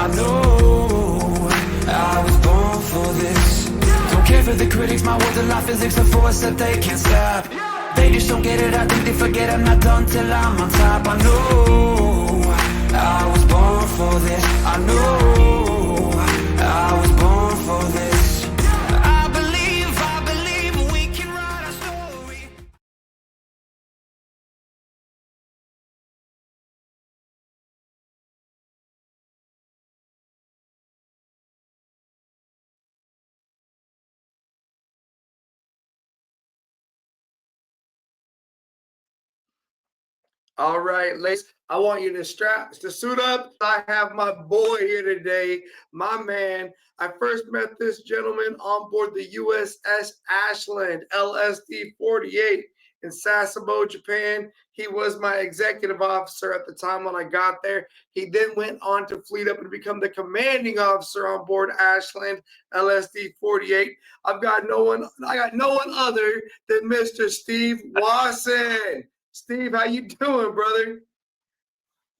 I know I was born for this. Don't care for the critics, my words are like physics, a force that they can't stop. They just don't get it, I think they forget I'm not done till I'm on top. I know I was born for this. I know I was born for this. I believe we can write our story. All right, ladies, I want you to suit up. I have my boy here today, my man. I first met this gentleman on board the USS Ashland LSD 48 in Sasebo, Japan. He was my executive officer at the time when I got there. He then went on to fleet up and become the commanding officer on board Ashland LSD 48. I got no one other than Mr. Steve Wasson. Steve, how you doing, brother?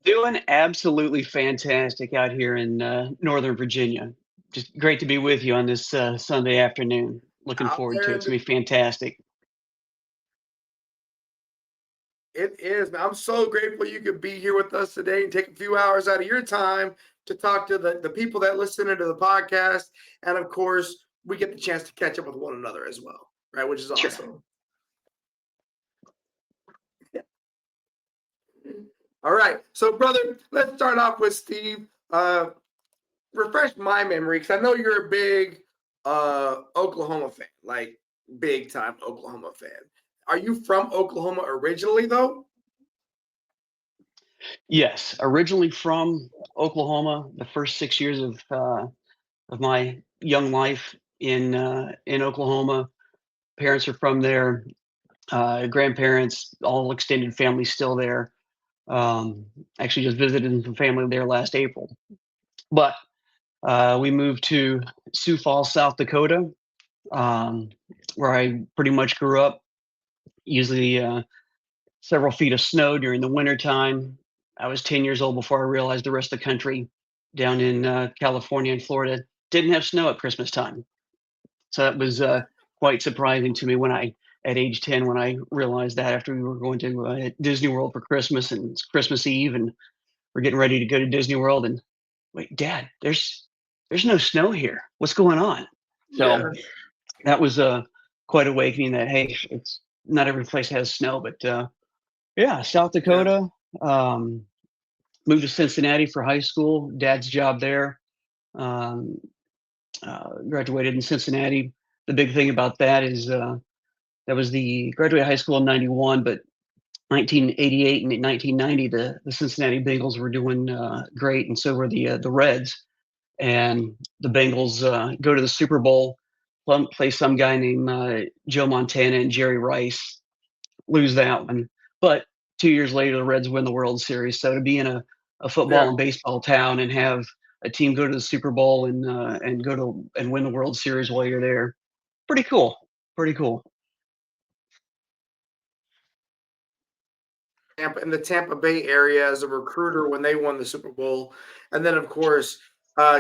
Doing absolutely fantastic out here in Northern Virginia. Just great to be with you on this Sunday afternoon. Looking Out forward there to it. in It's gonna be fantastic. It is, man. I'm so grateful you could be here with us today and take a few hours out of your time to talk to the people that listen into the podcast. And of course, we get the chance to catch up with one another as well, right? Which is Sure. awesome. All right. So, brother, let's start off with Steve. Refresh my memory because I know you're a big Oklahoma fan, like big time Oklahoma fan. Are you from Oklahoma originally, though? Yes, originally from Oklahoma. The first 6 years of my young life in Oklahoma. Parents are from there. Grandparents, all extended family still there. Actually, just visited some family there last April. But we moved to Sioux Falls, South Dakota, where I pretty much grew up. Usually several feet of snow during the wintertime. I was 10 years old before I realized the rest of the country down in California and Florida didn't have snow at Christmas time. So that was quite surprising to me at age 10, when I realized that after we were going to Disney World for Christmas, and it's Christmas Eve, and we're getting ready to go to Disney World, and wait, Dad, there's no snow here. What's going on? So Yeah. that was quite awakening that, hey, it's not every place has snow, but yeah, South Dakota. Moved to Cincinnati for high school. Dad's job there. Um, graduated in Cincinnati. The big thing about that is that was the graduated high school in '91, but 1988 and 1990, the Cincinnati Bengals were doing great, and so were the Reds. And the Bengals go to the Super Bowl, play some guy named Joe Montana and Jerry Rice, lose that one. But 2 years later, the Reds win the World Series. So to be in a football and baseball town and have a team go to the Super Bowl and go to and win the World Series while you're there, pretty cool. Pretty cool. In the Tampa Bay area as a recruiter when they won the Super Bowl. And then, of course,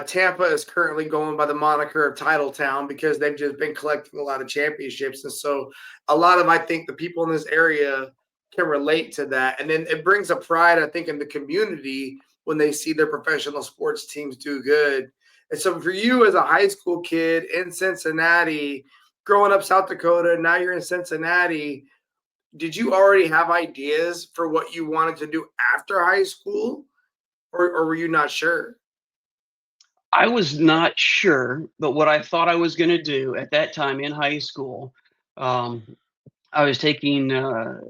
Tampa is currently going by the moniker of Title Town because they've just been collecting a lot of championships. And so a lot of, I think, the people in this area can relate to that. And then it brings a pride, I think, in the community when they see their professional sports teams do good. And so for you as a high school kid in Cincinnati, growing up South Dakota, now you're in Cincinnati, did you already have ideas for what you wanted to do after high school, or were you not sure? I was not sure, but what I thought I was going to do at that time in high school, um, I was taking. Now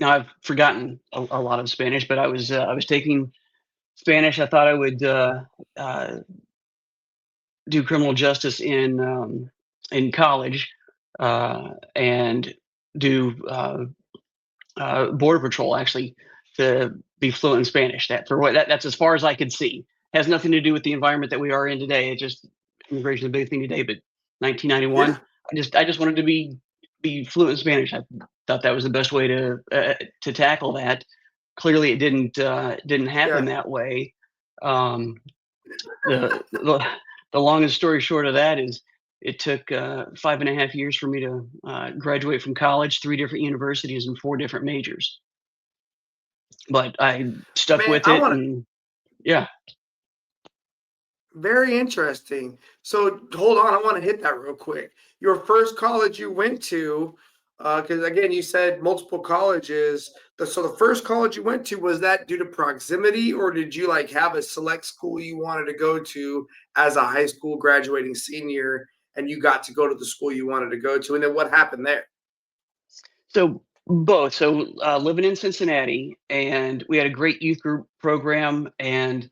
I've forgotten a lot of Spanish, but I was taking Spanish. I thought I would uh, do criminal justice in college, and do border patrol, actually, to be fluent in Spanish. That's as far as I could see. Has nothing to do with the environment that we are in today. It's just immigration is a big thing today. But 1991, Yeah. I just wanted to be fluent in Spanish. I thought that was the best way to tackle that. Clearly, it didn't happen Yeah. that way. Um, the longest story short of that is it took 5.5 years for me to graduate from college, 3 different universities and 4 different majors. But I stuck Man, with I it, want to. and yeah. Very interesting. So hold on, I want to hit that real quick. Your first college you went to, because again, you said multiple colleges. So the first college you went to, was that due to proximity, or did you like have a select school you wanted to go to as a high school graduating senior, and you got to go to the school you wanted to go to? And then what happened there? So both. So living in Cincinnati, and we had a great youth group program, and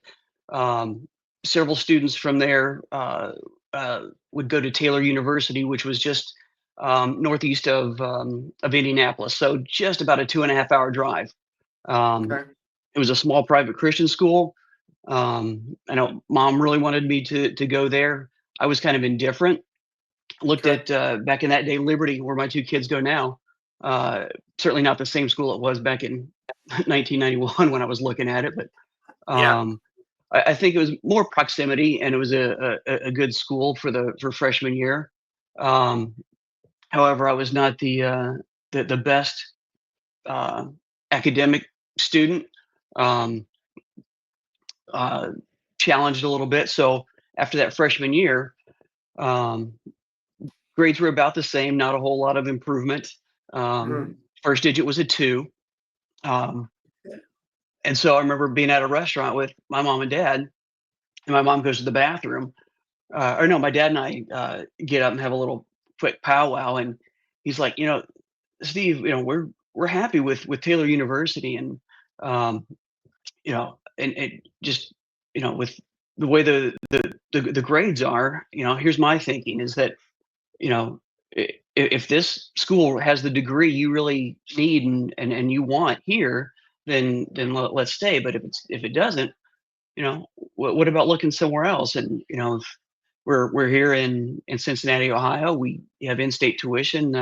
um, several students from there would go to Taylor University, which was just northeast of Indianapolis. So just about a 2.5 hour drive. Um, Okay. it was a small private Christian school. I know mom really wanted me to go there. I was kind of indifferent. Looked Okay. at back in that day, Liberty, where my 2 kids go now. Uh, Certainly not the same school it was back in 1991 when I was looking at it, but Yeah. um, I think it was more proximity, and it was a good school for freshman year. Um, However, I was not the best uh, academic student. Um, uh, Challenged a little bit, so after that freshman year, um, grades were about the same, not a whole lot of improvement. Mhm. First digit was a 2. Um, and so I remember being at a restaurant with my mom and dad, and my mom goes to the bathroom. Or no, my dad and I get up and have a little quick powwow, and he's like, Steve, we're happy with Taylor University, and um, and it just with the way the grades are, here's my thinking is that you know, if this school has the degree you really need and you want here, then let's stay. But if it doesn't, what about looking somewhere else? And if we're here in Cincinnati, Ohio, we have in-state tuition.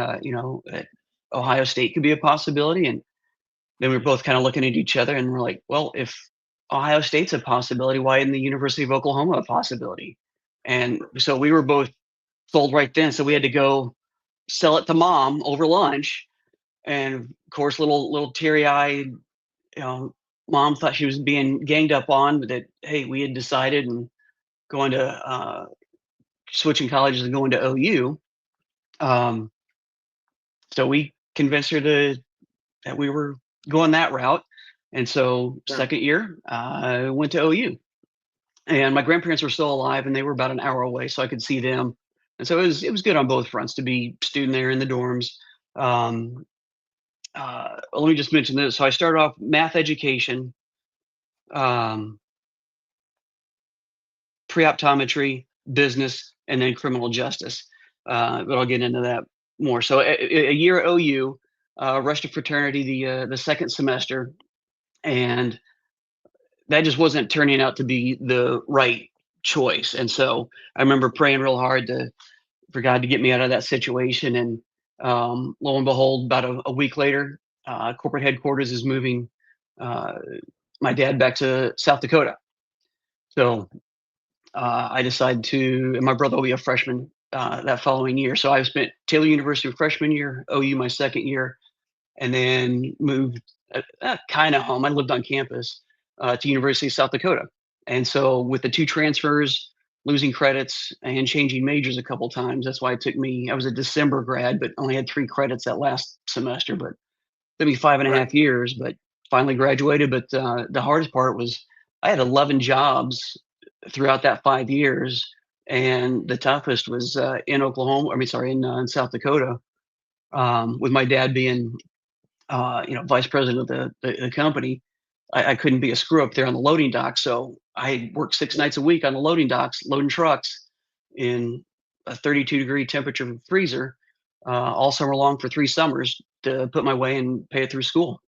Ohio State could be a possibility. And then we're both kind of looking at each other and we're like, well, if Ohio State's a possibility, why isn't the University of Oklahoma a possibility? And so we were both sold right then. So we had to go sell it to mom over lunch. And of course, little teary eyed, mom thought she was being ganged up on, but that, hey, we had decided and going to switching colleges and going to OU. Um, so we convinced her that we were going that route. And so Yeah. second year, I went to OU, and my grandparents were still alive and they were about an hour away. So I could see them. And so it was good on both fronts to be student there in the dorms. Um, Let me just mention this. So I started off math education, um, pre-optometry, business, and then criminal justice. But I'll get into that more. So a year at OU, rushed to fraternity the second semester, and that just wasn't turning out to be the right choice. And so I remember praying real hard for God to get me out of that situation. And lo and behold, about a week later, corporate headquarters is moving uh, my dad back to South Dakota. So I decided to, and my brother will be a freshman that following year. So I spent Taylor University freshman year, OU my second year, and then moved kind of home. I lived on campus to University of South Dakota. And so with the 2 transfers, losing credits and changing majors a couple times, that's why it took me. I was a December grad, but only had 3 credits that last semester. But it took me five and a Right. half years, but finally graduated. But the hardest part was I had 11 jobs throughout that 5 years, and the toughest was in Oklahoma. I mean, sorry, in South Dakota, with my dad being vice president of the company. I couldn't be a screw up there on the loading dock. So I worked 6 nights a week on the loading docks, loading trucks in a 32-degree temperature freezer all summer long for 3 summers to put my way and pay it through school.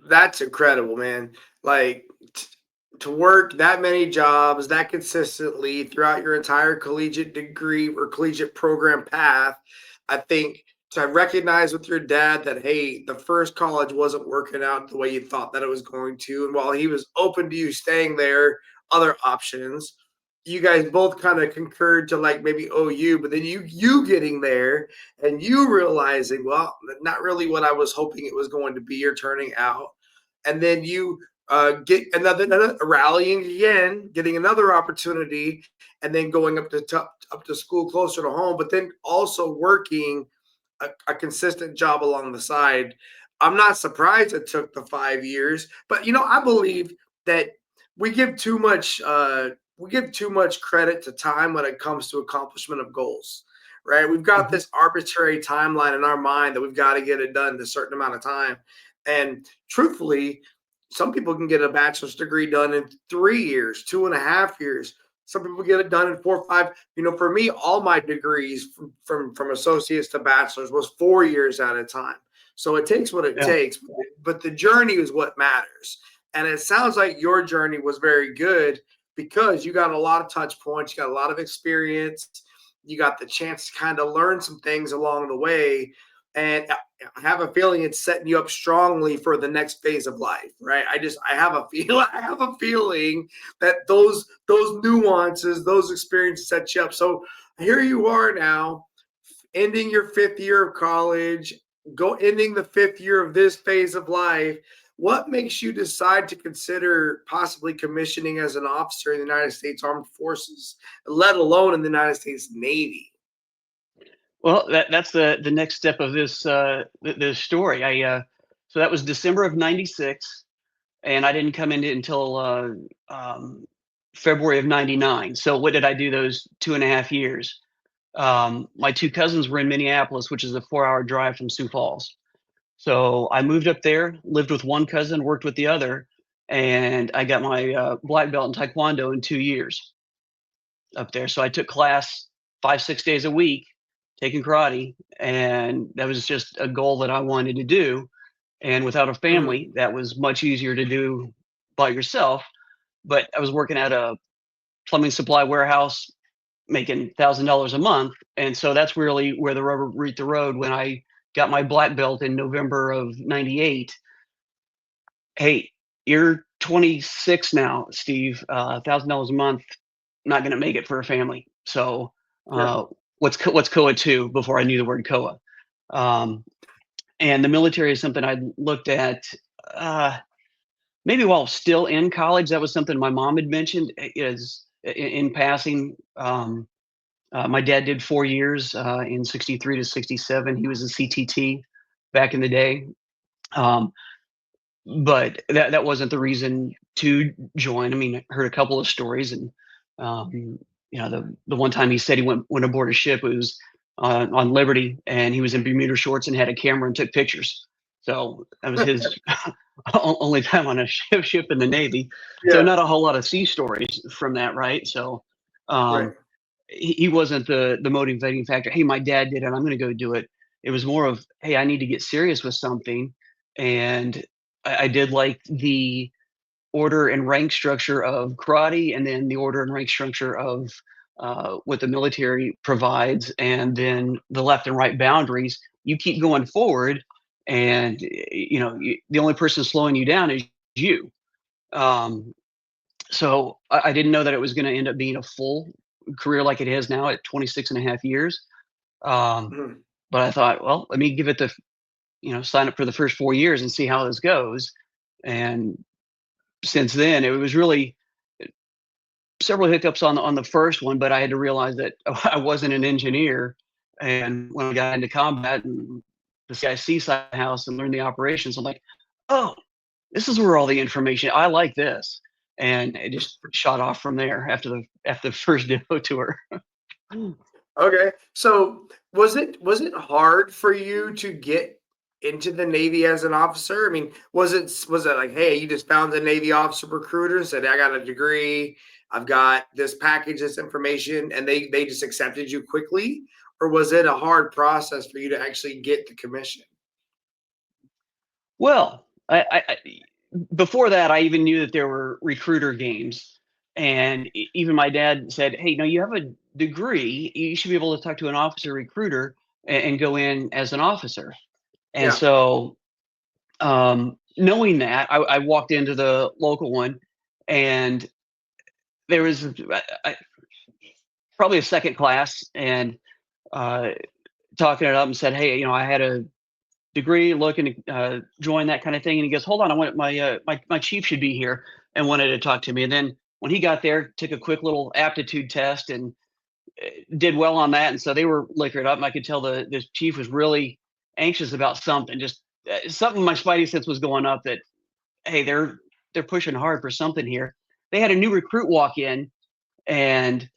That's incredible, man. Like to work that many jobs that consistently throughout your entire collegiate degree or collegiate program path, I think to recognize with your dad that hey, the first college wasn't working out the way you thought that it was going to, and while he was open to you staying there other options. You guys both kind of concurred to like maybe OU, but then you getting there and you realizing, well, not really what I was hoping it was going to be or turning out. And then you get another rallying again, getting another opportunity, and then going up to school closer to home, but then also working a consistent job along the side. I'm not surprised it took the 5 years, but I believe that we give too much credit to time when it comes to accomplishment of goals. Right? We've got Mhm. this arbitrary timeline in our mind that we've got to get it done in a certain amount of time. And truthfully, some people can get a bachelor's degree done in 3 years, 2.5 years. Some people get it done in 4 or 5. For me, all my degrees from associates to bachelor's was 4 years at a time. So it takes what it Yeah. takes, but the journey is what matters. And it sounds like your journey was very good because you got a lot of touch points, you got a lot of experience, you got the chance to kind of learn some things along the way. And I have a feeling it's setting you up strongly for the next phase of life, right? I have a feeling that those nuances, those experiences set you up. So here you are now, ending your 5th year of college, ending the 5th year of this phase of life. What makes you decide to consider possibly commissioning as an officer in the United States Armed Forces, let alone in the United States Navy? Well, that's the next step of this story. So that was December of '96, and I didn't come in until February of '99. So what did I do those 2.5 years? My two cousins were in Minneapolis, which is a 4-hour drive from Sioux Falls. So I moved up there, lived with one cousin, worked with the other, and I got my black belt in Taekwondo in 2 years up there. So I took class 5, 6 days a week, taking karate, and that was just a goal that I wanted to do. And without a Mhm. family, that was much easier to do by yourself. But I was working at a plumbing supply warehouse, making $1,000 a month, and so that's really where the rubber meet the road. When I got my black belt in November of '98, hey, you're 26 now, Steve. $1,000 a month, not going to make it for a family. So, Yeah. uh, what's COA two? Before I knew the word COA, um, and the military is something I looked at. Uh, Maybe while still in college, that was something my mom had mentioned is in passing. My dad did 4 years in '63 to '67. He was a CTT back in the day. Um, but that wasn't the reason to join. I mean, I heard a couple of stories, and um, the one time he said he went aboard a ship, it was on Liberty, and he was in Bermuda shorts and had a camera and took pictures. So that was his only time on a ship in the Navy. So Yeah. not a whole lot of sea stories from that, right? So Right. um, he wasn't the motivating factor. Hey, my dad did it. I'm going to go do it. It was more of, hey, I need to get serious with something, and I did like the order and rank structure of karate, and then the order and rank structure of what the military provides, and then the left and right boundaries. You keep going forward, and the only person slowing you down is you. Um, so I didn't know that it was going to end up being a full career like it is now at 26 and a half years. Um, Mhm. but I thought, well, let me give it sign up for the first 4 years and see how this goes. And since then, it was really several hiccups on the first one, but I had to realize that I wasn't an engineer. And when I got into combat and the CIC side of the house and learned the operations, I'm like, oh, this is where all the information. I like this, and it just shot off from there after the first demo tour. Okay. So was it hard for you to get into the Navy as an officer? I mean, was it like, hey, you just found the Navy officer recruiter and said, I got a degree, I've got this package, this information, and they just accepted you quickly? Or was it a hard process for you to actually get the commission? Well, before that, I even knew that there were recruiter games, and even my dad said, "Hey, no, you have a degree. You should be able to talk to an officer recruiter and go in as an officer." And Yeah. so, knowing that, I walked into the local one, and there was probably a second class, and talking it up and said, "Hey, I had a degree, looking to join that kind of thing." And he goes, "Hold on, I want my chief should be here," and wanted to talk to me. And then when he got there, took a quick little aptitude test and did well on that. And so they were liquored up, and I could tell the chief was really anxious about something. Just something, my spidey sense was going up that, hey, they're pushing hard for something here. They had a new recruit walk in, and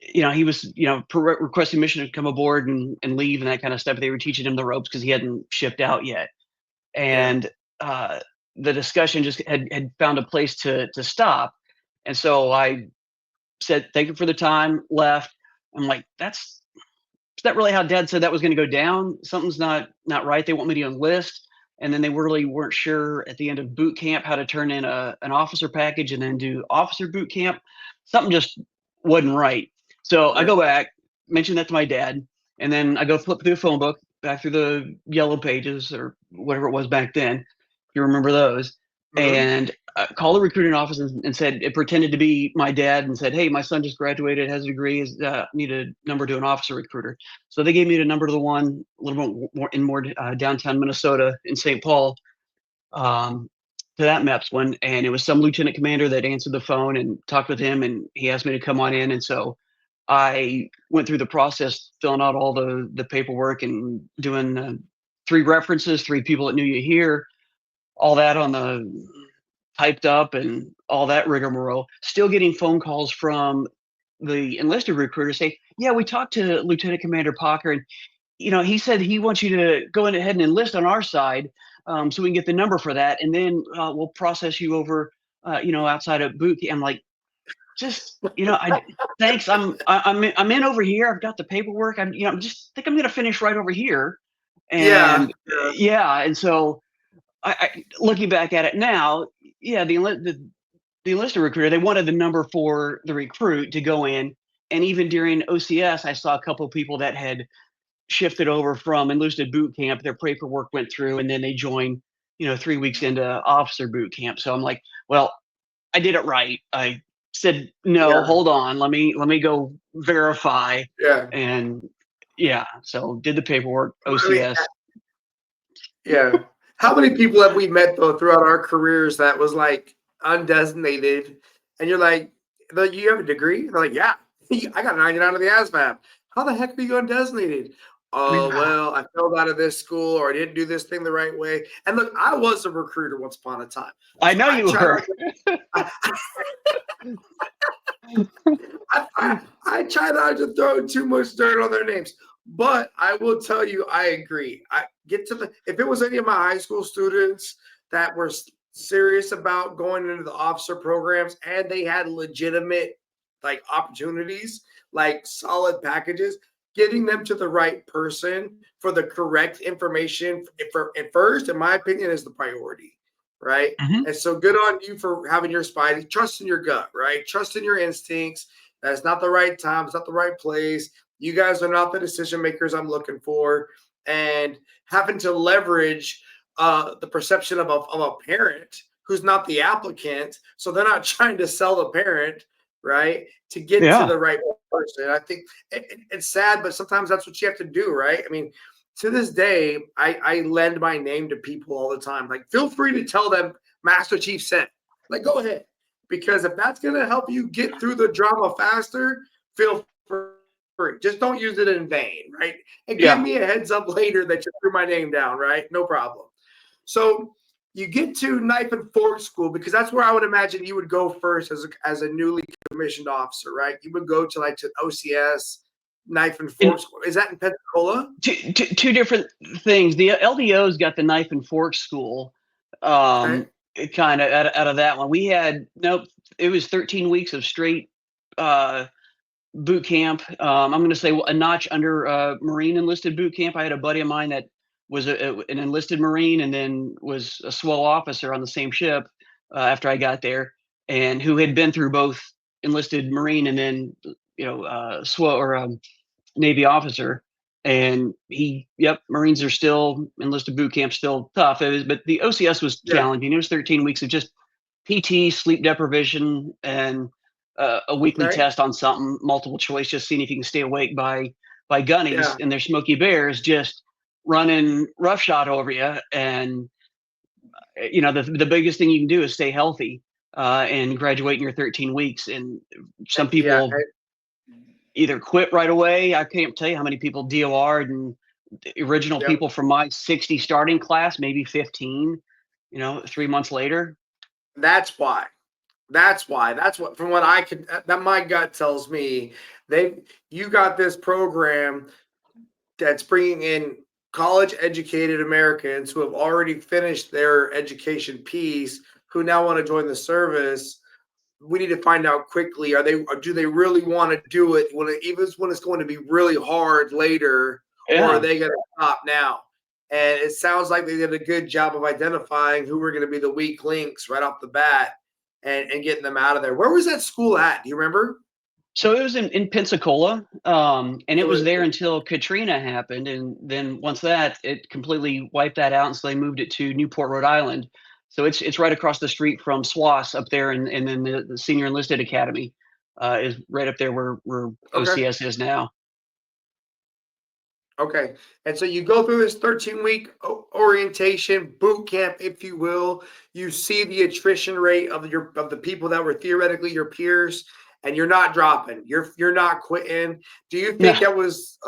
he was, requesting permission to come aboard and leave and that kind of stuff. They were teaching him the ropes because he hadn't shipped out yet. And the discussion just had found a place to stop. And so I said, "Thank you for the time," left. I'm like, is that really how Dad said that was going to go down? Something's not right. They want me to enlist. And then they really weren't sure at the end of boot camp how to turn in an officer package and then do officer boot camp. Something just wasn't right. So I go back, mention that to my dad, and then I go flip through the phone book, back through the yellow pages or whatever it was back then, if you remember those, and called the recruiting office and said, it pretended to be my dad, and said, "Hey, my son just graduated, has a degree, need a number to an officer recruiter." So they gave me the number to the one a little bit more downtown Minnesota in St. Paul, to that MEPS one, and it was some lieutenant commander that answered the phone and talked with him, and he asked me to come on in. And so I went through the process, filling out all the paperwork and doing 3 references, 3 people that knew you here, all that on the typed up and all that rigmarole. Still getting phone calls from the enlisted recruiter say, "Yeah, we talked to Lieutenant Commander Parker, and he said he wants you to go ahead and enlist on our side, so we can get the number for that, and then we'll process you over, outside of boot camp." I'm like, just thanks. I'm in over here. I've got the paperwork. I'm just think I'm gonna finish right over here. And and so I looking back at it now, the enlisted recruiter, they wanted the number for the recruit to go in. And even during OCS, I saw a couple of people that had shifted over from enlisted boot camp. Their paperwork went through, and then they joined 3 weeks into officer boot camp. So I'm like, well, I did it right. I said, "No, hold on, let me go verify." And so did the paperwork, OCS. How many people have we met though throughout our careers that was like undesignated, and you're like, "You have a degree?" They're like, "Yeah, I got 99 on the ASVAB." "How the heck are you undesignated?" "Oh, well, I failed out of this school, or I didn't do this thing the right way." And look, I was a recruiter once upon a time. I know you were. I try not to throw too much dirt on their names, but I will tell you, I agree. If it was any of my high school students that were serious about going into the officer programs and they had legitimate like opportunities, like solid packages, getting them to the right person for the correct information at first, in my opinion, is the priority. Right. And so good on you for having your spidey, trust in your gut, right? Trust in your instincts. That's not the right time. It's not the right place. You guys are not the decision makers I'm looking for. And having to leverage the perception of a parent who's not the applicant. So they're not trying to sell the parent, right, to get to the right person. I think it's sad, but sometimes that's what you have to do, right? I mean, to this day, I lend my name to people all the time. Like, feel free to tell them Master Chief sent. Like, go ahead. Because if that's going to help you get through the drama faster, feel free. Just don't use it in vain, right? And give me a heads up later that you threw my name down, right? No problem. So you get to knife and fork school, because that's where I would imagine you would go first as a newly commissioned officer, right? You would go to OCS, knife and fork school. Is that in Pensacola? Two different things. The LDO's got the knife and fork school. Kind of out of that one. We had it was 13 weeks of straight boot camp. I'm going to say a notch under Marine enlisted boot camp. I had a buddy of mine that was an enlisted Marine and then was a SWO officer on the same ship after I got there, and who had been through both enlisted Marine and then SWO or Navy officer. And Marines are still enlisted boot camp, still tough. But the OCS was challenging. It was 13 weeks of just PT, sleep deprivation, and a weekly Okay. test on something, multiple choice, just seeing if you can stay awake by gunnies Yeah. and their Smoky Bears just running roughshod over you. And the biggest thing you can do is stay healthy and graduate in your 13 weeks. And some Yeah. people either quit right away. I can't tell you how many people DOR'd, and the original Yep. people from my 60 starting class, maybe 15, 3 months later. That's why. That's why. That's what, from what I could, that my gut tells me, you got this program that's bringing in college educated Americans who have already finished their education piece, who now want to join the service. We need to find out quickly, do they really want to do it even when it's going to be really hard later, or are Yeah. they going to stop now? And it sounds like they did a good job of identifying who were going to be the weak links right off the bat, and getting them out of there. Where was that school at? Do you remember? So it was in Pensacola, and it It was was, there until Katrina happened, and then once that, it completely wiped that out, and so they moved it to Newport, Rhode Island. So it's right across the street from SWAS up there, and then the Senior Enlisted Academy is right up there where okay. OCS is now. Okay. And so you go through this 13-week orientation boot camp, if you will. You see the attrition rate of the people that were theoretically your peers, and you're not dropping. You're not quitting. Do you think No. that was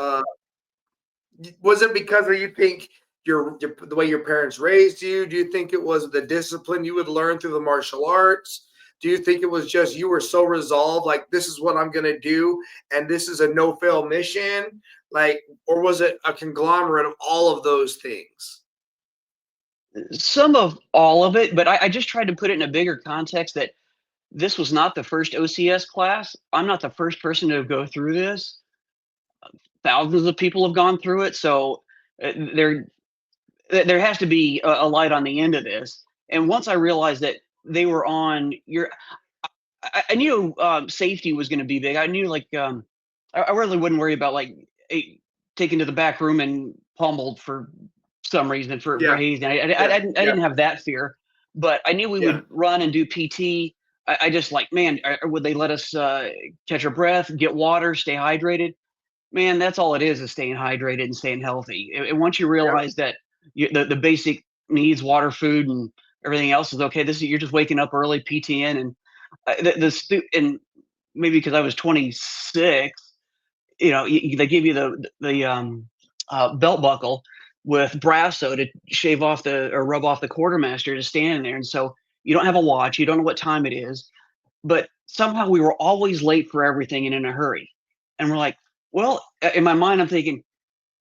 it because of, you think, the way your parents raised you? Do you think it was the discipline you would learn through the martial arts? Do you think it was just you were so resolved, like, this is what I'm going to do, and this is a no-fail mission? Like, or was it a conglomerate of all of those things? Some of all of it, but I just tried to put it in a bigger context that this was not the first OCS class. I'm not the first person to go through this. Thousands of people have gone through it, so there has to be a light on the end of this. And once I realized that they were on your, I knew safety was going to be big. I knew I really wouldn't worry about taken to the back room and pummeled for some reason for Yeah. hazing. I Yeah. didn't have that fear, but I knew we Yeah. would run and do PT. I just man, would they let us catch our breath, get water, stay hydrated? Man, that's all it is staying hydrated and staying healthy. And once you Yeah. realize that the basic needs, water, food, and everything else is okay. You're just waking up early, PTN, and and maybe because I was 26, they give you the belt buckle with Brasso to shave off or rub off the quartermaster to stand in there, and so you don't have a watch, you don't know what time it is, but somehow we were always late for everything and in a hurry, and we're like, well, in my mind, I'm thinking,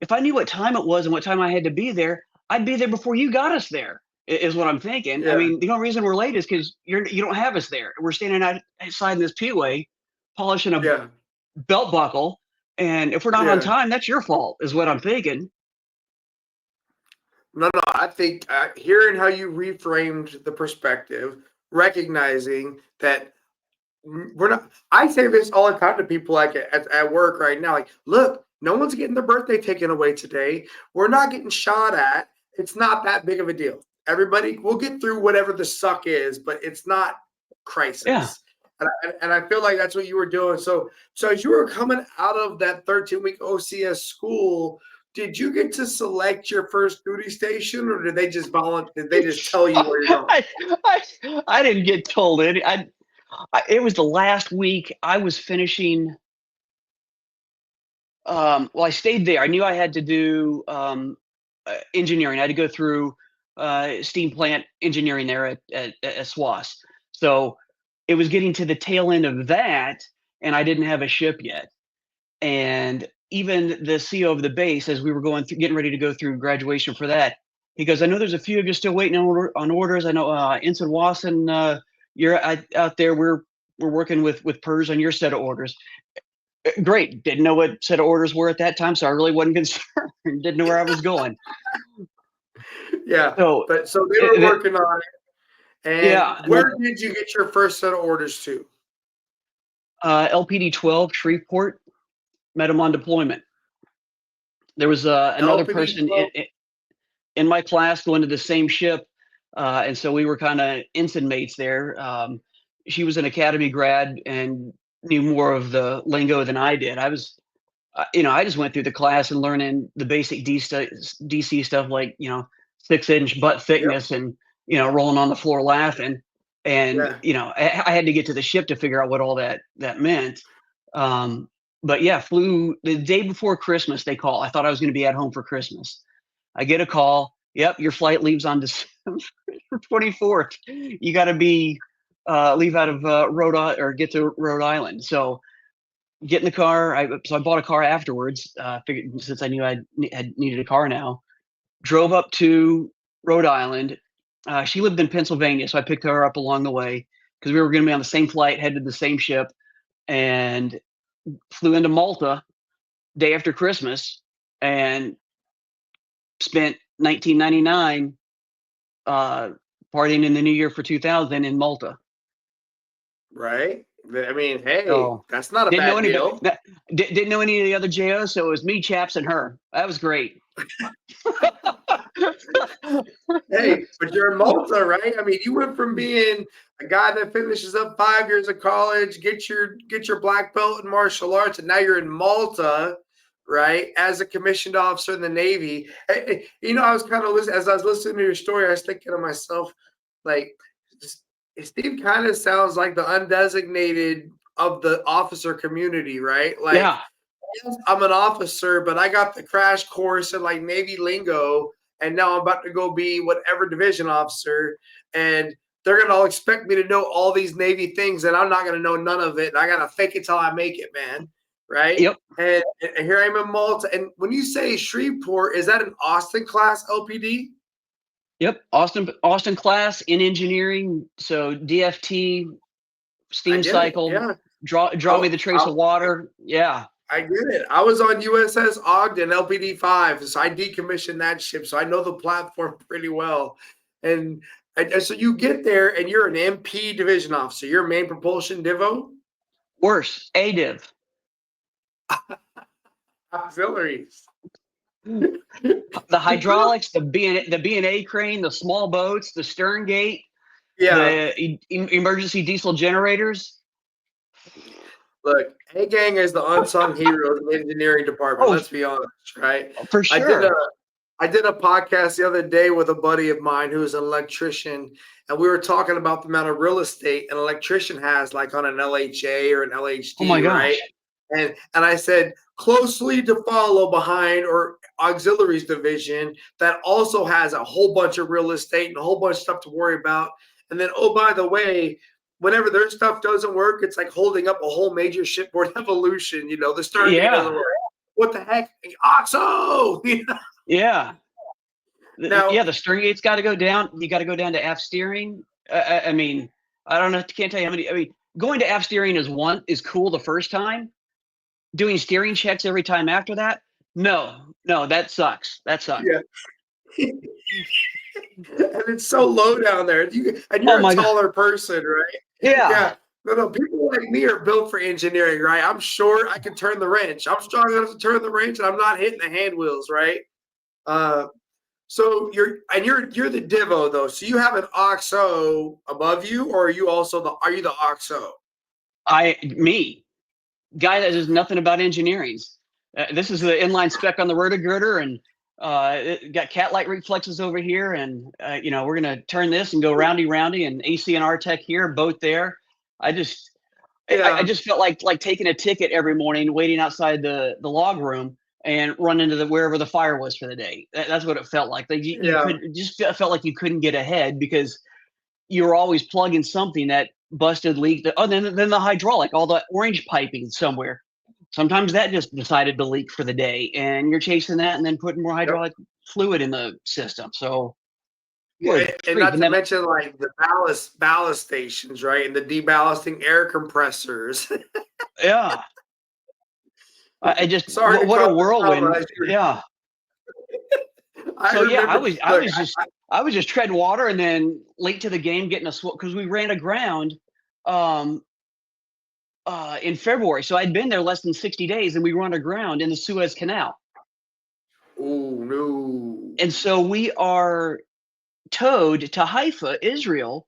if I knew what time it was and what time I had to be there, I'd be there before you got us there. Is what I'm thinking. I Yeah. mean, the only reason we're late is because you don't have us there. We're standing outside in this P-way, polishing a Yeah. belt buckle, and if we're not on Yeah. time, that's your fault. Is what I'm thinking. No, no. I think hearing how you reframed the perspective, recognizing that we're not. I say this all the time to people, like at work right now. Like, look, no one's getting their birthday taken away today. We're not getting shot at. It's not that big of a deal. Everybody, we'll get through whatever the suck is, but it's not crisis. Yeah. And I feel like that's what you were doing. So as you were coming out of that 13-week OCS school, did you get to select your first duty station, or did they just Did they just tell you where you're going? I didn't get told any. It was the last week I was finishing. Well, I stayed there. I knew I had to do engineering. I had to go through steam plant engineering there at SWAS. So it was getting to the tail end of that, and I didn't have a ship yet. And even the CO of the base, as we were getting ready to go through graduation for that, he goes, "I know there's a few of you still waiting on orders. I know Ensign Wasson, you're out there. We're working with PERS on your set of orders." Great. Didn't know what set of orders were at that time, so I really wasn't concerned. Didn't know where I was going. Yeah. So they were working on it. And yeah. where did you get your first set of orders to? LPD 12 Shreveport, met him on deployment. There was another LPD person 12? in my class going to the same ship. and so we were kind of ensign mates there. She was an academy grad and knew more of the lingo than I did. I just went through the class and learning the basic DC stuff, like 6-inch butt Yep. thickness and rolling on the floor laughing. And Yeah. I had to get to the ship to figure out what all that meant. But yeah, flew the day before Christmas. They call. I thought I was going to be at home for Christmas. I get a call. Yep, your flight leaves on December 24th. You got to leave out of or get to Rhode Island. So get in the car. I bought a car afterwards. Figured, since I knew I had needed a car now. Drove up to Rhode Island. She lived in Pennsylvania, so I picked her up along the way because we were going to be on the same flight, headed to the same ship, and flew into Malta day after Christmas and spent 1999 partying in the new year for 2000 in Malta. Right. I mean, hey, So, that's not a Didn't know bad any deal. didn't know any of the other JOs, so it was me, Chaps, and her. That was great. Hey, but you're in Malta, right? I mean, you went from being a guy that finishes up 5 years of college, get your black belt in martial arts, and now you're in Malta, right? As a commissioned officer in the Navy. I was kind of listening as I was listening to your story. I was thinking to myself, like, Steve kind of sounds like the undesignated of the officer community, right? Like, Yeah. yes, I'm an officer, but I got the crash course in like Navy lingo, and now I'm about to go be whatever division officer, and they're gonna all expect me to know all these Navy things, and I'm not gonna know none of it, and I gotta fake it till I make it, man. Right? Yep. And here I am in Malta, and when you say Shreveport, is that an Austin class LPD? Yep. Austin class in engineering. So DFT, I steam get it. cycle, Yeah, draw me the trace of water. Yeah. I get it. I was on USS Ogden LPD 5, so I decommissioned that ship, so I know the platform pretty well. And so you get there, and you're an MP division officer. You're a main propulsion divo. Worse, ADIV. Auxiliaries. The hydraulics, the B&A crane, the small boats, the stern gate, Yeah. the emergency diesel generators. Look, A-Gang is the unsung heroes of the engineering department. Oh, Let's be honest, right? for sure. I did a podcast the other day with a buddy of mine who's an electrician, and we were talking about the amount of real estate an electrician has, like on an LHA or an LHD, Oh my gosh. right? And I said, closely to follow behind or auxiliaries division that also has a whole bunch of real estate and a whole bunch of stuff to worry about. And then, oh, by the way, whenever their stuff doesn't work, it's like holding up a whole major shipboard evolution. The stern gate doesn't work. What the heck? OXO! Yeah. Now, the stern gate's got to go down. You got to go down to aft steering. I mean, I don't know. Can't tell you how many. I mean, going to aft steering is cool the first time. Doing steering checks every time after that, no, that sucks. Yeah. And it's so low down there. And you're a taller person, right? Yeah. No. People like me are built for engineering, right? I'm short. I can turn the wrench. I'm strong enough to turn the wrench, and I'm not hitting the hand wheels, right? So you're the divo though. So you have an OXO above you, or are you the OXO? Me. Guy that knows nothing about engineering. This is the inline spec on the rotogirder, and it got cat-like reflexes over here, and we're gonna turn this and go roundy, and AC and R-Tech here, both there. I just felt like taking a ticket every morning, waiting outside the log room, and run into wherever the fire was for the day. That's what it felt like. Felt like you couldn't get ahead because you were always plugging something that busted, leaked. Oh, then the hydraulic, all the orange piping somewhere. Sometimes that just decided to leak for the day, and you're chasing that and then putting more hydraulic fluid in the system. So, and not to mention like the ballast stations, right, and the deballasting air compressors. Yeah, I just what a whirlwind. Yeah. I was just treading water, and then late to the game, getting because we ran aground in February. So I'd been there less than 60 days, and we run aground in the Suez Canal. Oh no! And so we are towed to Haifa, Israel,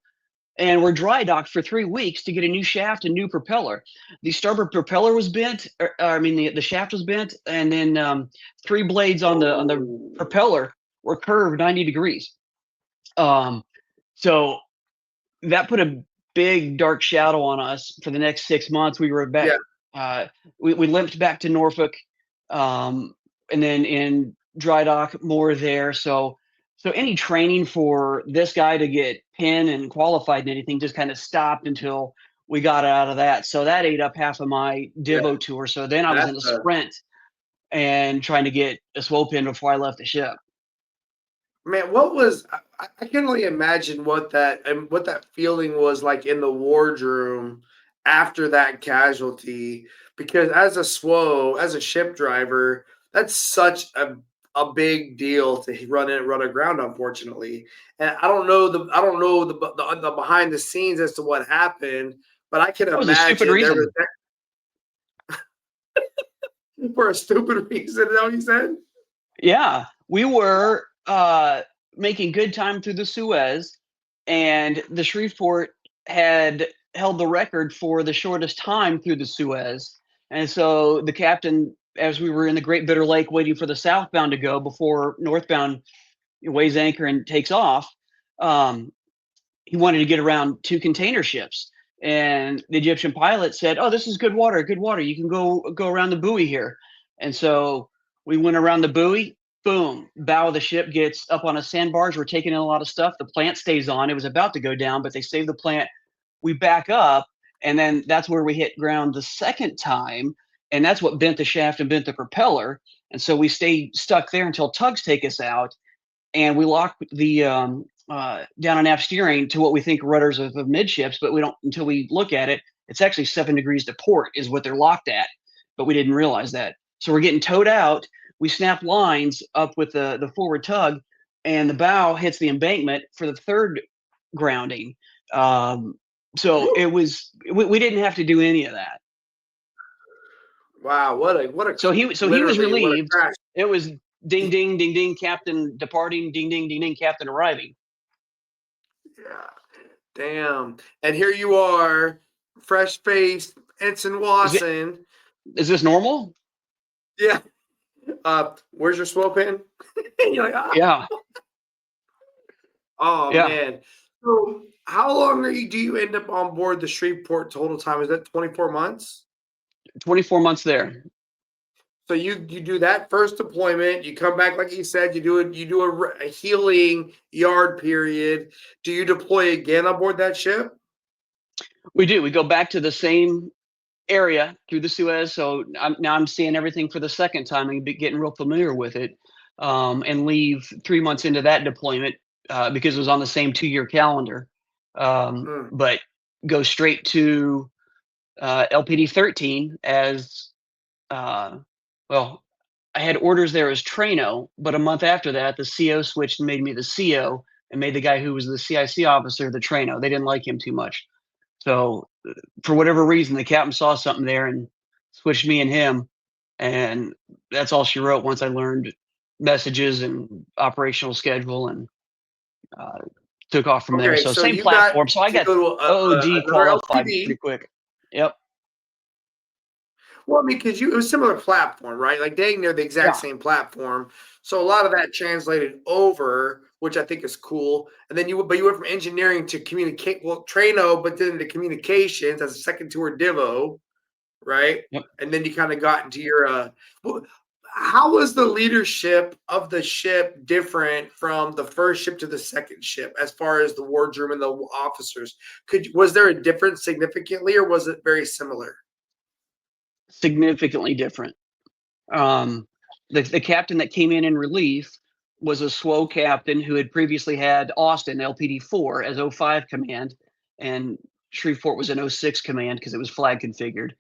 and were dry docked for 3 weeks to get a new shaft and new propeller. The starboard propeller was bent, I mean, the shaft was bent, and then 3 blades on the propeller were curved 90 degrees. So that put a big dark shadow on us for the next 6 months. We were back. Yeah. We limped back to Norfolk, and then in dry dock more there. So any training for this guy to get pin and qualified and anything just kind of stopped until we got out of that. So that ate up half of my Divo tour. So then I was in a That's sprint and trying to get a SWO pin before I left the ship. Man, what was I can only imagine what that feeling was like in the wardroom after that casualty. Because as a SWO, as a ship driver, that's such a big deal to run aground, unfortunately. And I don't know the behind the scenes as to what happened, but I can That was a stupid imagine there reason. was for a stupid reason. Is that what you said? Yeah, we were making good time through the Suez, and the Shreveport had held the record for the shortest time through the Suez. And so the captain, as we were in the Great Bitter Lake waiting for the southbound to go before northbound weighs anchor and takes off, he wanted to get around 2 container ships. And the Egyptian pilot said, "Oh, this is good water, good water. You can go around the buoy here." And so we went around the buoy. Boom, bow of the ship gets up on a sandbars. We're taking in a lot of stuff. The plant stays on. It was about to go down, but they saved the plant. We back up, and then that's where we hit ground the second time, and that's what bent the shaft and bent the propeller. And so we stayed stuck there until tugs take us out, and we lock the down on aft steering to what we think rudders of midships, but we don't until we look at it. It's actually 7 degrees to port is what they're locked at, but we didn't realize that. So we're getting towed out. We snap lines up with the forward tug, and the bow hits the embankment for the third grounding. So it was we didn't have to do any of that. Wow, what a So he was literally, what a relieved. crash. It was ding ding ding ding, captain departing, ding ding ding ding, captain arriving. Yeah. Damn. And here you are, fresh faced Ensign Wasson. Is this normal? Yeah. Where's your SWO pin? You're like, ah. Yeah. Oh Yeah. man. So how long do you end up on board the Shreveport total time? Is that 24 months? 24 months there. So you do that first deployment, you come back like you said, you do a healing yard period. Do you deploy again on board that ship? We do. We go back to the same area through the Suez. So I'm seeing everything for the second time and getting real familiar with it, and leave 3 months into that deployment because it was on the same 2-year calendar. But go straight to LPD 13 as well. I had orders there as Traino, but a month after that, the CO switched and made me the CO and made the guy who was the CIC officer the Traino. They didn't like him too much. So for whatever reason, the captain saw something there and switched me and him. And that's all she wrote once I learned messages and operational schedule and took off from there. So same platform. So I got OOD qualified pretty quick. Yep. Well, I mean, because it was similar platform, right? Like dang near the exact same platform. So a lot of that translated over, which I think is cool. And then you went from engineering to communicate, well, Traino, but then to communications as a second tour Divo, right? Yep. And then you kind of got into your how was the leadership of the ship different from the first ship to the second ship as far as the wardroom and the officers? Was there a difference significantly, or was it very similar? Significantly different. The captain that came in relief was a SWO captain who had previously had Austin LPD 4 as 05 command, and Shreveport was an 06 command because it was flag configured.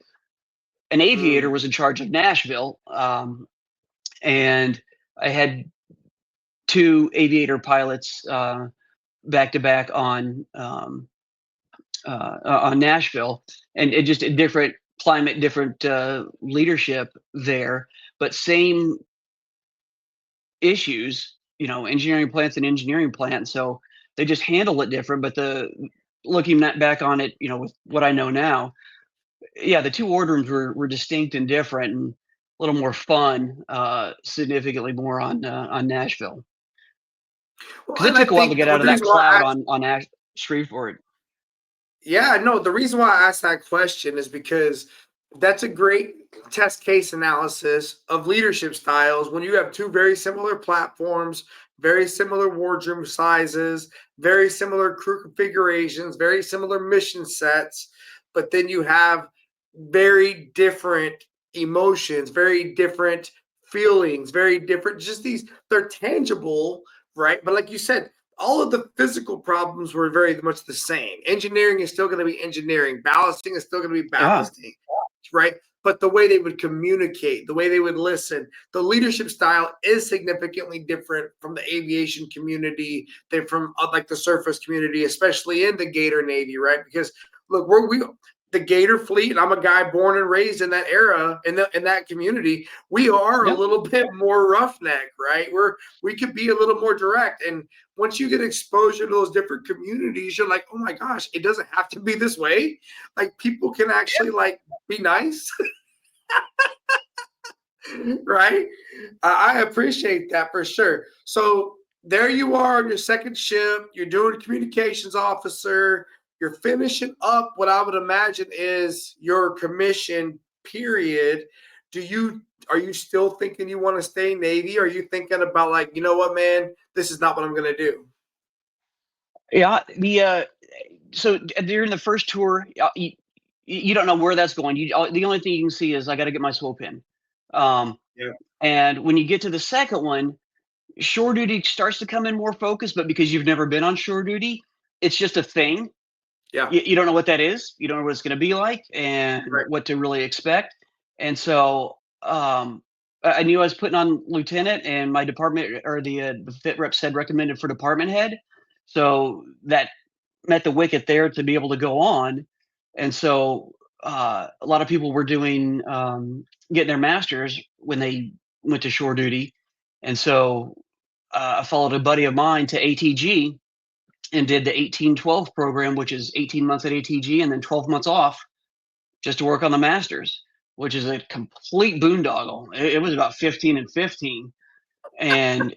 An aviator was in charge of Nashville, and I had 2 aviator pilots back to back on Nashville, and it just a different climate, different leadership there, but same issues, engineering plants and engineering plants. So They just handle it different. But looking back on it, with what I know now, yeah, the two wardrooms were distinct and different, and a little more fun, significantly more on Nashville, Well, because it and I took a while to think get out the of that reason why cloud I on Shreveport. Yeah, no, the reason why I asked that question is because that's a great test case analysis of leadership styles when you have two very similar platforms, very similar wardroom sizes, very similar crew configurations, very similar mission sets, but then you have very different emotions, very different feelings, very different, just they're tangible, right? But like you said, all of the physical problems were very much the same. Engineering is still going to be engineering. Ballasting is still going to be Yeah. ballasting, right? But the way they would communicate, the way they would listen, the leadership style is significantly different from the aviation community than from like the surface community, especially in the Gator Navy, right? Because look, we the Gator fleet, and I'm a guy born and raised in that era, in that community. We are a Yeah. little bit more roughneck, right? We could be a little more direct, and once you get exposure to those different communities, you're like, oh my gosh, it doesn't have to be this way. Like people can actually like be nice, right? I appreciate that for sure. So there you are on your second shift. You're doing communications officer. You're finishing up what I would imagine is your commission period. Are you still thinking you want to stay Navy? Or are you thinking about like, you know what, man, this is not what I'm going to do? Yeah. So during the first tour, you don't know where that's going. The only thing you can see is I got to get my SWO pin. Yeah. And when you get to the second one, shore duty starts to come in more focused, but because you've never been on shore duty, it's just a thing. Yeah. You don't know what that is. You don't know what it's going to be like and Right. what to really expect. And so I knew I was putting on lieutenant, and my department, or the fit rep, said recommended for department head. So that met the wicket there to be able to go on. And so a lot of people were doing getting their masters when they went to shore duty. And so I followed a buddy of mine to ATG and did the 18-12 program, which is 18 months at ATG and then 12 months off just to work on the masters, which is a complete boondoggle. It was about 15 and 15, and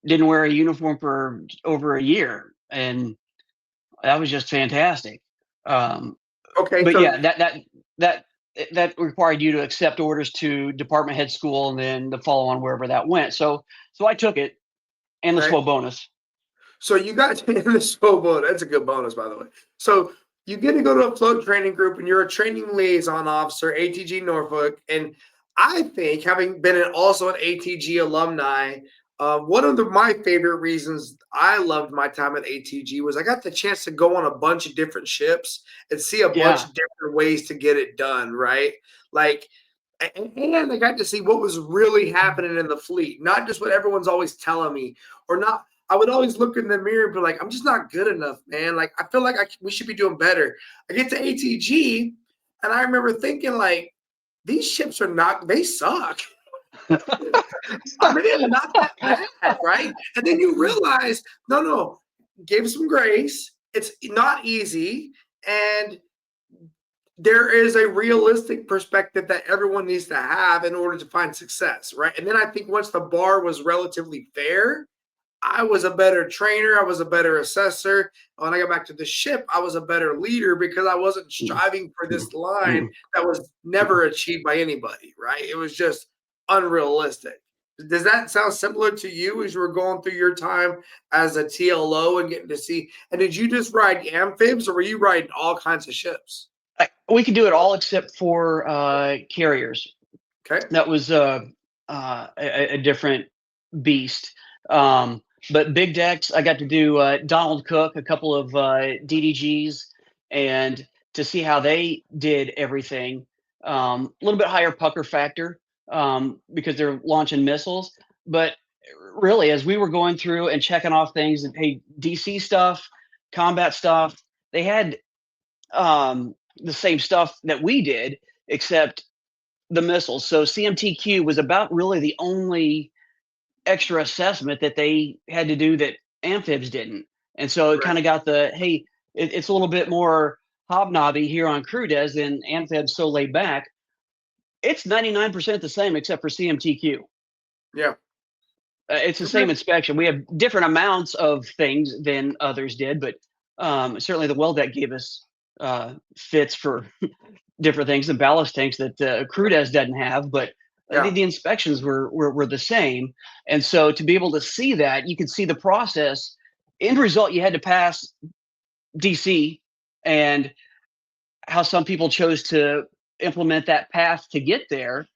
didn't wear a uniform for over a year. And that was just fantastic. Okay. But So yeah, that required you to accept orders to department head school and then the follow on wherever that went. So I took it, and the right. SWO bonus. So you got in the SWO bonus. That's a good bonus, by the way. So you get to go to a float training group, and you're a training liaison officer, ATG Norfolk. And I think, having been also an ATG alumni, one of my favorite reasons I loved my time at ATG was I got the chance to go on a bunch of different ships and see a bunch Yeah. of different ways to get it done, right? Like, and I got to see what was really happening in the fleet, not just what everyone's always telling me, or not. I would always look in the mirror and be like, I'm just not good enough, man. Like, I feel like we should be doing better. I get to ATG, and I remember thinking, like, these ships they suck. I mean, it's not that bad, right? And then you realize, no, give some grace. It's not easy. And there is a realistic perspective that everyone needs to have in order to find success, right? And then I think once the bar was relatively fair, I was a better trainer. I was a better assessor. When I got back to the ship, I was a better leader because I wasn't striving for this line that was never achieved by anybody, right? It was just unrealistic. Does that sound similar to you as you were going through your time as a TLO and getting to see? And did you just ride amphibs, or were you riding all kinds of ships? We could do it all except for carriers. Okay. That was a different beast. But big decks, I got to do Donald Cook, a couple of DDGs, and to see how they did everything. A little bit higher pucker factor because they're launching missiles. But really, as we were going through and checking off things, and hey, DC stuff, combat stuff, they had the same stuff that we did, except the missiles. So CMTQ was about really the only extra assessment that they had to do that amphibs didn't. And so it Right. kind of got the, hey, it's a little bit more hobnobby here on Crew Des, and Amphib's so laid back. It's 99% the same except for CMTQ. Yeah. It's the Okay. same inspection. We have different amounts of things than others did, but certainly the well deck gave us fits for different things and ballast tanks that Crew Des doesn't have. But Yeah. the inspections were the same, and so to be able to see that, you could see the process. End result, you had to pass DC, and how some people chose to implement that path to get there.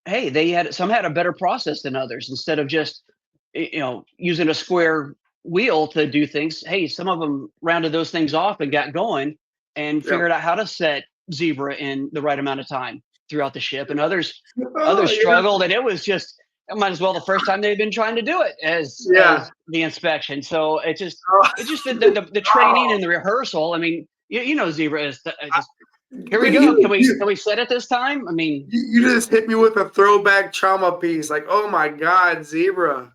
Hey, some had a better process than others. Instead of just using a square wheel to do things, hey, some of them rounded those things off and got going and Yeah. figured out how to set zebra in the right amount of time throughout the ship, and others Oh, yeah. struggled, and it was just, it might as well the first time they've been trying to do it as the inspection. So it's just the training and the rehearsal. I mean, zebra is just, here we go. Can we set it this time? I mean, you just hit me with a throwback trauma piece. Like, oh my God, zebra.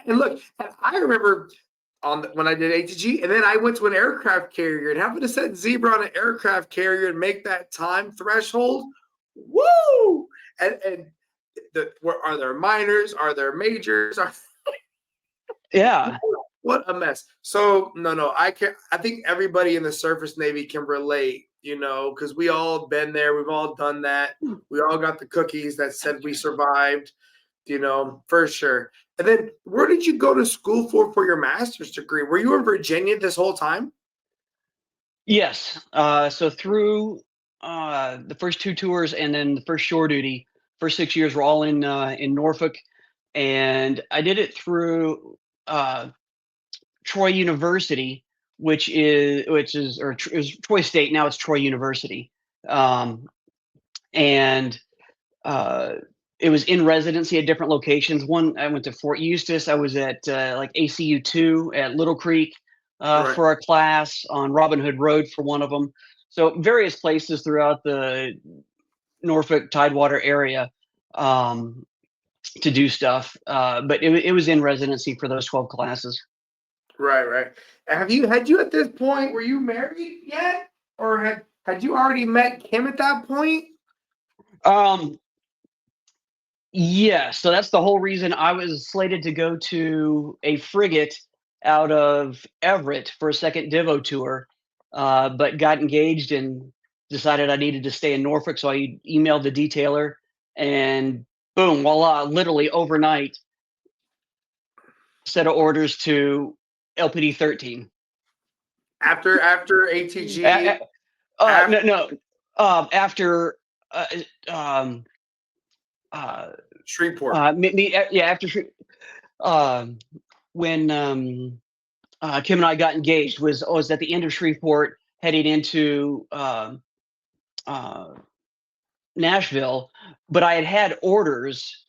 And look, I remember when I did ATG, and then I went to an aircraft carrier, and having to set zebra on an aircraft carrier and make that time threshold. Woo! And are there minors? Are there majors? yeah. What a mess. So no, I think everybody in the surface Navy can relate, because we all been there. We've all done that. We all got the cookies that said we survived, for sure. And then where did you go to school for your master's degree? Were you in Virginia this whole time? Yes. So through the first 2 tours and then the first shore duty, first 6 years were all in Norfolk, and I did it through Troy University, which is Troy State. Now it's Troy University, and it was in residency at different locations. One, I went to Fort Eustis. I was at like ACU 2 at Little Creek Right. for a class, on Robin Hood Road for one of them. So various places throughout the Norfolk Tidewater area to do stuff. But it was in residency for those 12 classes. Right. Had you at this point, were you married yet? Or had you already met Kim at that point? Yeah, so that's the whole reason I was slated to go to a frigate out of Everett for a second Divo tour, but got engaged and decided I needed to stay in Norfolk. So I emailed the detailer, and boom, voila, literally overnight, set of orders to LPD 13. After ATG? After Shreveport. After when Kim and I got engaged was at the end of Shreveport, heading into Nashville, but I had orders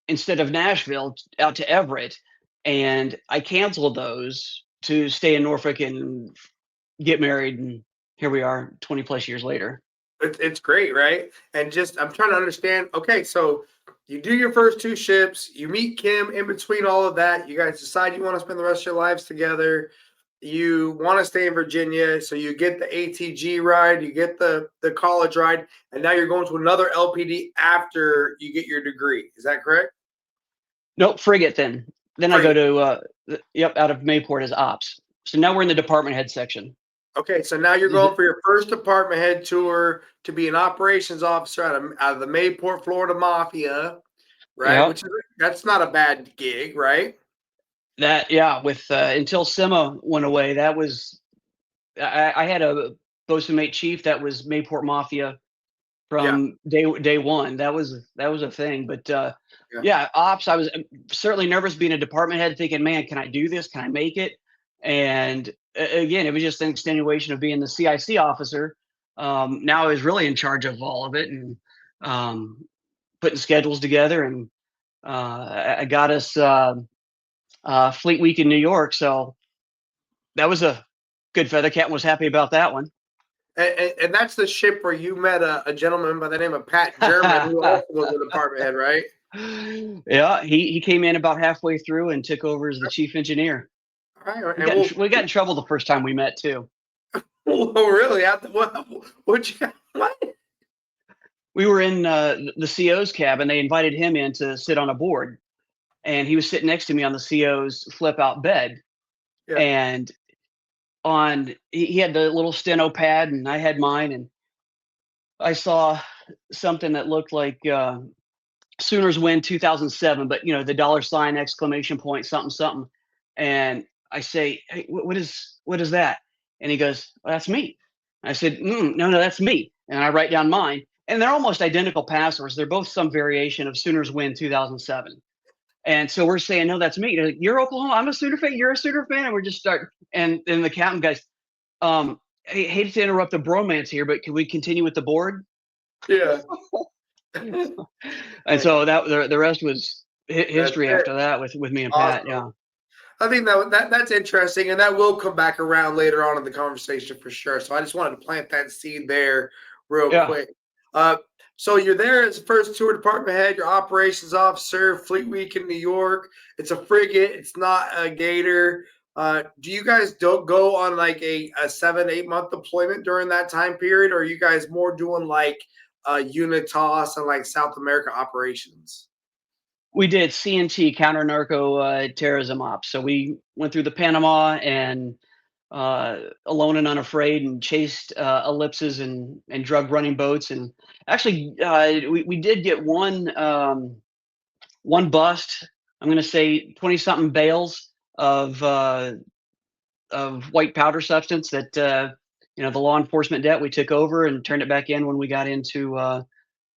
instead of Nashville out to Everett, and I canceled those to stay in Norfolk and get married, and here we are 20 plus years later. It's great, right? And just, I'm trying to understand. Okay, so you do your first 2 ships, you meet Kim. In between all of that, you guys decide you want to spend the rest of your lives together. You want to stay in Virginia, so you get the ATG ride, you get the college ride, and now you're going to another LPD after you get your degree. Is that correct? Nope, frigate then. Then I go to out of Mayport as ops. So now we're in the department head section. Okay, so now you're going for your first department head tour to be an operations officer out of the Mayport, Florida Mafia, right? Yep. That's not a bad gig, right? With until SEMA went away, that was I had a bosun mate chief that was Mayport Mafia from day one. That was a thing. But ops, I was certainly nervous being a department head, thinking, man, can I do this? Can I make it? And again, it was just an extenuation of being the CIC officer. Now I was really in charge of all of it, and putting schedules together, and I got us Fleet Week in New York. So that was a good feather. Captain was happy about that one. And that's the ship where you met a gentleman by the name of Pat German, who also was a department head, right? Yeah, he came in about halfway through and took over as the chief engineer. All right, We and got we got in trouble the first time we met too. oh, really? What you what? We were in the CO's cabin. They invited him in to sit on a board, and he was sitting next to me on the CO's flip out bed. Yeah. And he had the little steno pad, and I had mine, and I saw something that looked like Sooners win 2007, but the dollar sign exclamation point something something, and I say, "Hey, what is that?" And he goes, well, "That's me." I said, "No, that's me," and I write down mine, and they're almost identical passwords. They're both some variation of Sooners win 2007, and so we're saying, "No, that's me." They're like, "You're Oklahoma. I'm a Sooner fan. You're a Sooner fan," and we're just starting. And then the captain guys, "Hey, hate to interrupt the bromance here, but can we continue with the board?" Yeah. And so that the rest was That's history it. after that with me and Pat. Awesome. Yeah. I think that's interesting, and that will come back around later on in the conversation for sure. So I just wanted to plant that seed there real Yeah. quick. Uh, so you're there as first tour department head, your operations officer, Fleet Week in New York. It's a frigate. It's not a gator. Do you guys don't go on like a 7-8 month deployment during that time period, or are you guys more doing like Unitas and like South America operations? We did CNT, counter narco terrorism ops. So we went through the Panama and Alone and Unafraid, and chased ellipses and drug running boats. And actually, we did get one bust. I'm going to say 20 something bales of white powder substance that the law enforcement debt we took over and turned it back in when we got into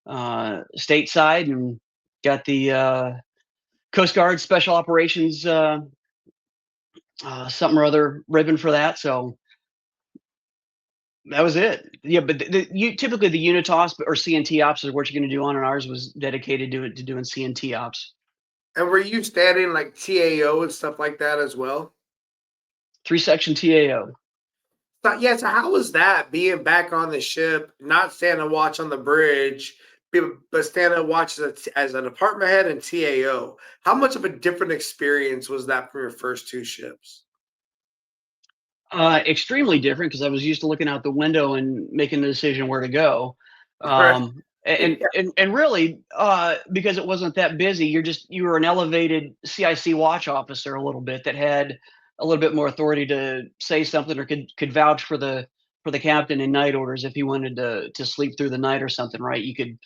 stateside, and got the Coast Guard Special Operations something or other ribbon for that. So that was it. Yeah, but typically the Unitas or CNT ops is what you're going to do on, and ours was dedicated to doing CNT ops. And were you standing like TAO and stuff like that as well? 3-section TAO. So, yeah, so how was that being back on the ship, not standing watch on the bridge, but standing watch as a department head and TAO? How much of a different experience was that from your first two ships? Extremely different, because I was used to looking out the window and making the decision where to go. Right. And really, because it wasn't that busy, you were an elevated CIC watch officer a little bit, that had a little bit more authority to say something, or could vouch for the captain in night orders if he wanted to sleep through the night or something, right? You could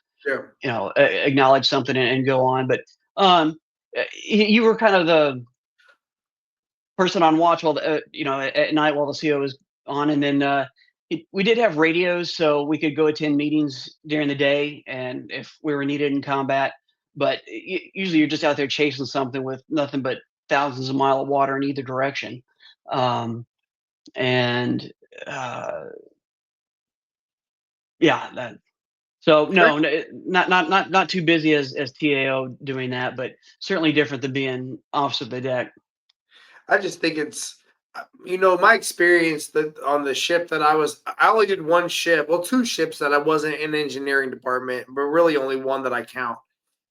Yeah. acknowledge something and go on. But you were kind of the person on watch while at night while the CO was on, and then we did have radios, so we could go attend meetings during the day, and if we were needed in combat. But usually, you're just out there chasing something with nothing but thousands of miles of water in either direction, and yeah, that. So no, not too busy as TAO doing that, but certainly different than being officer of the deck. I just think it's, my experience that on the ship that I only did one ship, well, two ships that I wasn't in the engineering department, but really only one that I count.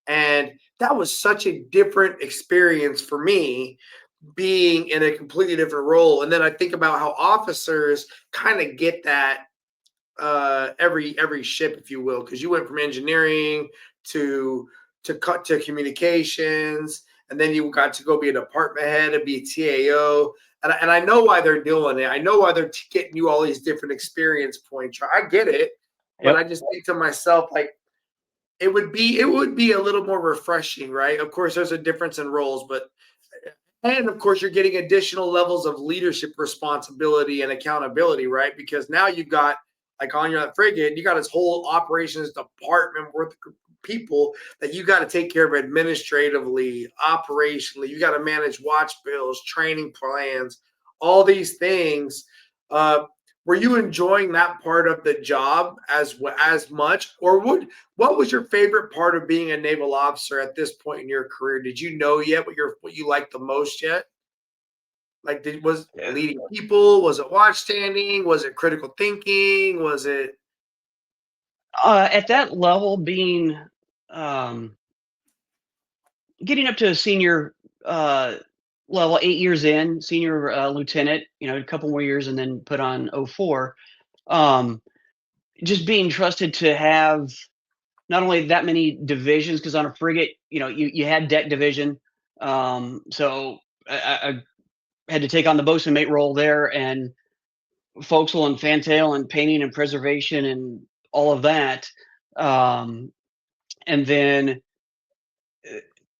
And that was such a different experience for me, being in a completely different role. And then I think about how officers kind of get that every ship, if you will, because you went from engineering to communications, and then you got to go be a department head and be TAO. And I know why they're doing it. I know why they're getting you all these different experience points. I get it, but I just think to myself, like, it would be a little more refreshing, right? Of course, there's a difference in roles, and of course, you're getting additional levels of leadership responsibility and accountability, right? Because now you've got, like, on your frigate, you got this whole operations department worth of people that you got to take care of administratively, operationally. You got to manage watch bills, training plans, all these things. Were you enjoying that part of the job as much, or what was your favorite part of being a naval officer at this point in your career? Did you know yet what you liked the most yet? Like, was leading people? Was it watch standing? Was it critical thinking? Was it At that level, being getting up to a senior level, 8 years in, senior lieutenant, a couple more years and then put on 04. Just being trusted to have not only that many divisions, because on a frigate, you had deck division. So I had to take on the bosun mate role there, and forecastle and fantail and painting and preservation and all of that. And then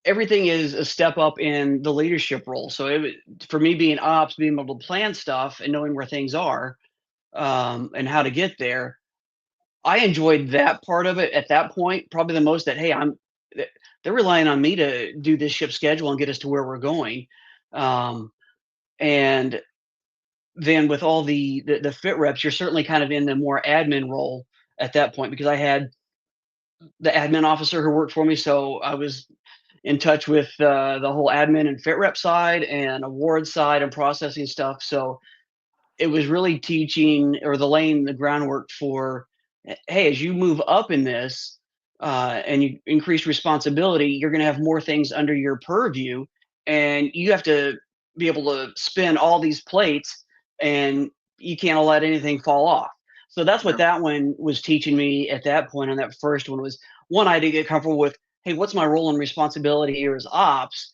everything is a step up in the leadership role. So for me, being ops, being able to plan stuff and knowing where things are, and how to get there, I enjoyed that part of it at that point, probably the most. That, hey, they're relying on me to do this ship schedule and get us to where we're going. And then with all the fit reps, you're certainly kind of in the more admin role at that point, because I had the admin officer who worked for me. So I was in touch with the whole admin and fit rep side and award side and processing stuff. So it was really teaching, or laying the groundwork for, hey, as you move up in this and you increase responsibility, you're going to have more things under your purview, and you have to be able to spin all these plates, and you can't let anything fall off. So that's what that one was teaching me at that point. And that first one was one, I had to get comfortable with, hey, what's my role and responsibility here as ops?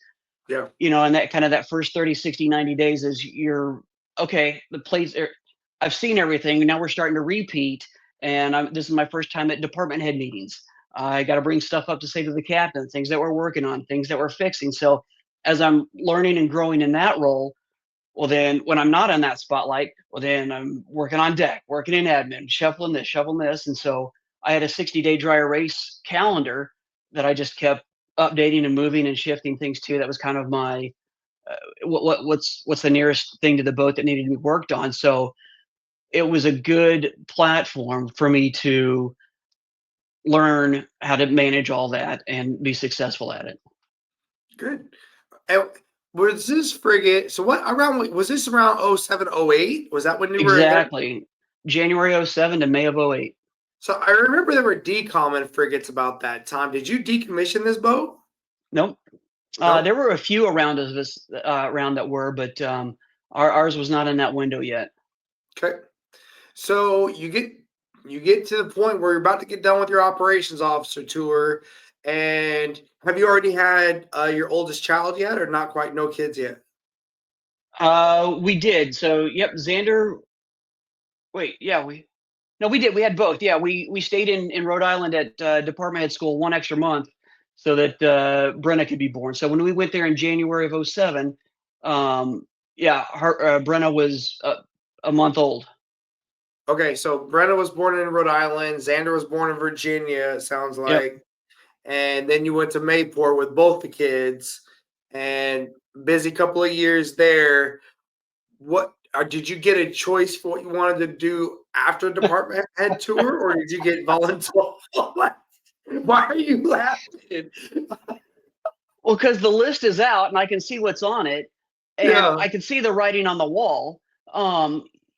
Yeah. And that kind of that first 30, 60, 90 days is you're, okay, the plates are, I've seen everything. Now we're starting to repeat. And this is my first time at department head meetings. I got to bring stuff up to say to the captain, things that we're working on, things that we're fixing. So as I'm learning and growing in that role, well, then when I'm not in that spotlight, well, then I'm working on deck, working in admin, shuffling this. And so I had a 60-day dry erase calendar that I just kept updating and moving and shifting things to. That was kind of my, what's the nearest thing to the boat that needed to be worked on. So it was a good platform for me to learn how to manage all that and be successful at it. Good. And was this frigate? So what around was this around 07, 08? Was that when you were Exactly. January 07 to May of 08. So I remember there were decommon frigates about that time. Did you decommission this boat? Nope. No? There were a few around us around that were, but ours was not in that window yet. Okay. So you get to the point where you're about to get done with your operations officer tour, and have you already had your oldest child yet, or not quite? No kids yet. We did. So yep, Xander. Wait, yeah, we did. We had both. Yeah, we stayed in Rhode Island at department head school one extra month so that Brenna could be born. So when we went there in January of 07, Brenna was a month old. Okay, so Brenna was born in Rhode Island. Xander was born in Virginia, it sounds like. Yep. And then you went to Mayport with both the kids, and busy couple of years there. What did you get a choice for what you wanted to do after department head tour, or did you get voluntold? Why are you laughing? Well, because the list is out and I can see what's on it, and I can see the writing on the wall.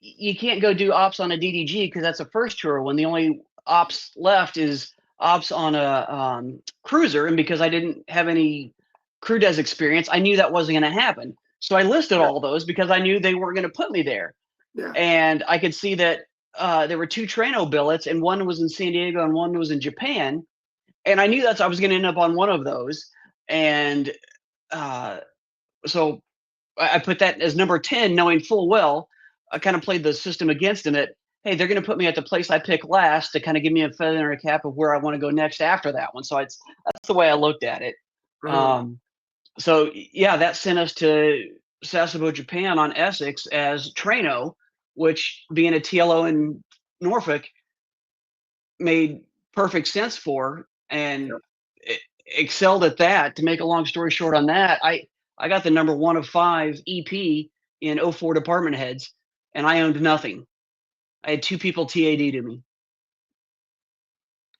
You can't go do ops on a DDG because that's a first tour, when the only ops left is ops on a cruiser. And because I didn't have any crew des experience, I knew that wasn't going to happen. So I listed all those because I knew they weren't going to put me there. Yeah. And I could see that there were 2 Traino billets, and one was in San Diego and one was in Japan. And I knew I was going to end up on one of those. And so I put that as number 10, knowing full well I kind of played the system against him that, hey, they're going to put me at the place I pick last to kind of give me a feather in a cap of where I want to go next after that one. So that's the way I looked at it. Mm-hmm. So yeah, that sent us to Sasebo, Japan on Essex as Traino, which, being a TLO in Norfolk, made perfect sense for, and excelled at that. To make a long story short on that, I got the number 1 of 5 EP in 04 department heads, and I owned nothing. I had 2 people TAD to me.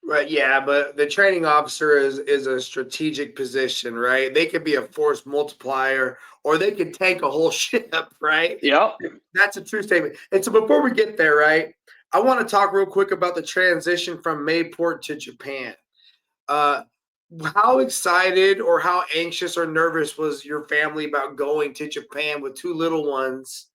Right, yeah, but the training officer is a strategic position, right? They could be a force multiplier, or they could tank a whole ship, right? Yep. That's a true statement. And so before we get there, right, I want to talk real quick about the transition from Mayport to Japan. how excited or how anxious or nervous was your family about going to Japan with two little ones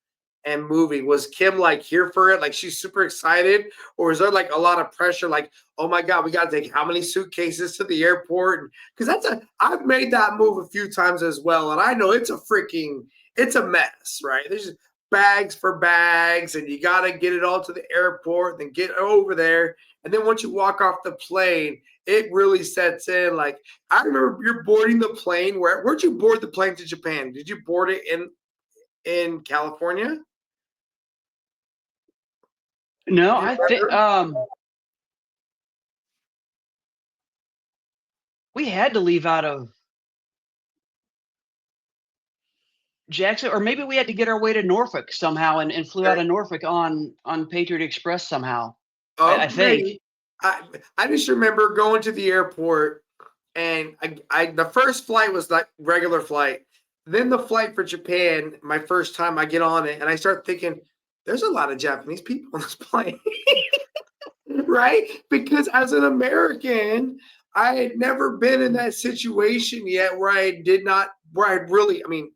and moving? Was Kim like here for it? Like she's super excited, or is there like a lot of pressure? Like, oh my god, we got to take how many suitcases to the airport? Because I've made that move a few times as well, and I know it's a mess, right? There's just bags for bags, and you got to get it all to the airport, then get over there, and then once you walk off the plane, it really sets in. Like I remember you're boarding the plane. Where'd you board the plane to Japan? Did you board it in California? No, Do you I think remember? we had to leave out of Jackson, or maybe we had to get our way to Norfolk somehow and flew out of Norfolk on Patriot Express somehow. I think. Maybe. I just remember going to the airport, and I the first flight was like regular flight. Then the flight for Japan, my first time I get on it, and I start thinking, there's a lot of Japanese people on this plane. Right? Because as an American, I had never been in that situation yet where I really, I mean,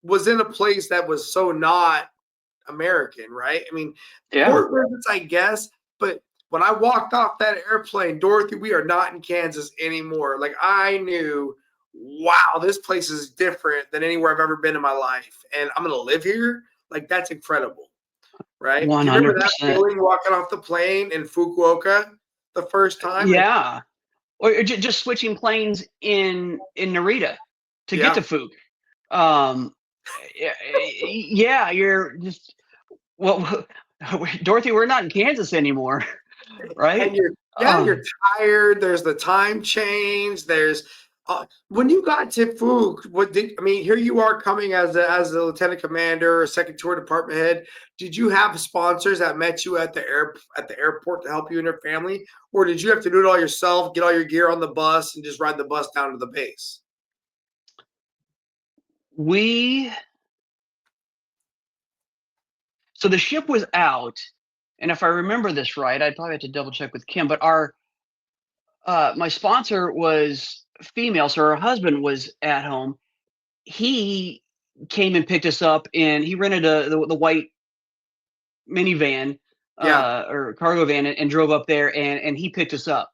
was in a place that was so not American, right? I mean, Yeah. port visits, I guess, but when I walked off that airplane, Dorothy, we are not in Kansas anymore. Like I knew, wow, this place is different than anywhere I've ever been in my life, and I'm gonna live here. Like that's incredible, right? Do you remember that 100%. feeling walking off the plane in Fukuoka the first time? And Yeah. Or just switching planes in Narita to get yeah, to Fook. Um, yeah, you're just well, Dorothy, we're not in Kansas anymore, and right? you're Um, tired. There's the time change. There's when you got to Fook, what did I mean? Here you are coming as a lieutenant commander or second tour department head. Did you have sponsors that met you at the airport to help you and your family, or did you have to do it all yourself? Get all your gear on the bus and just ride the bus down to the base? we so the ship was out, and if I remember this right, I'd probably have to double check with Kim, but our my sponsor was female, so her husband was at home. He came and picked us up, and he rented the white minivan Yeah. or cargo van and drove up there, and he picked us up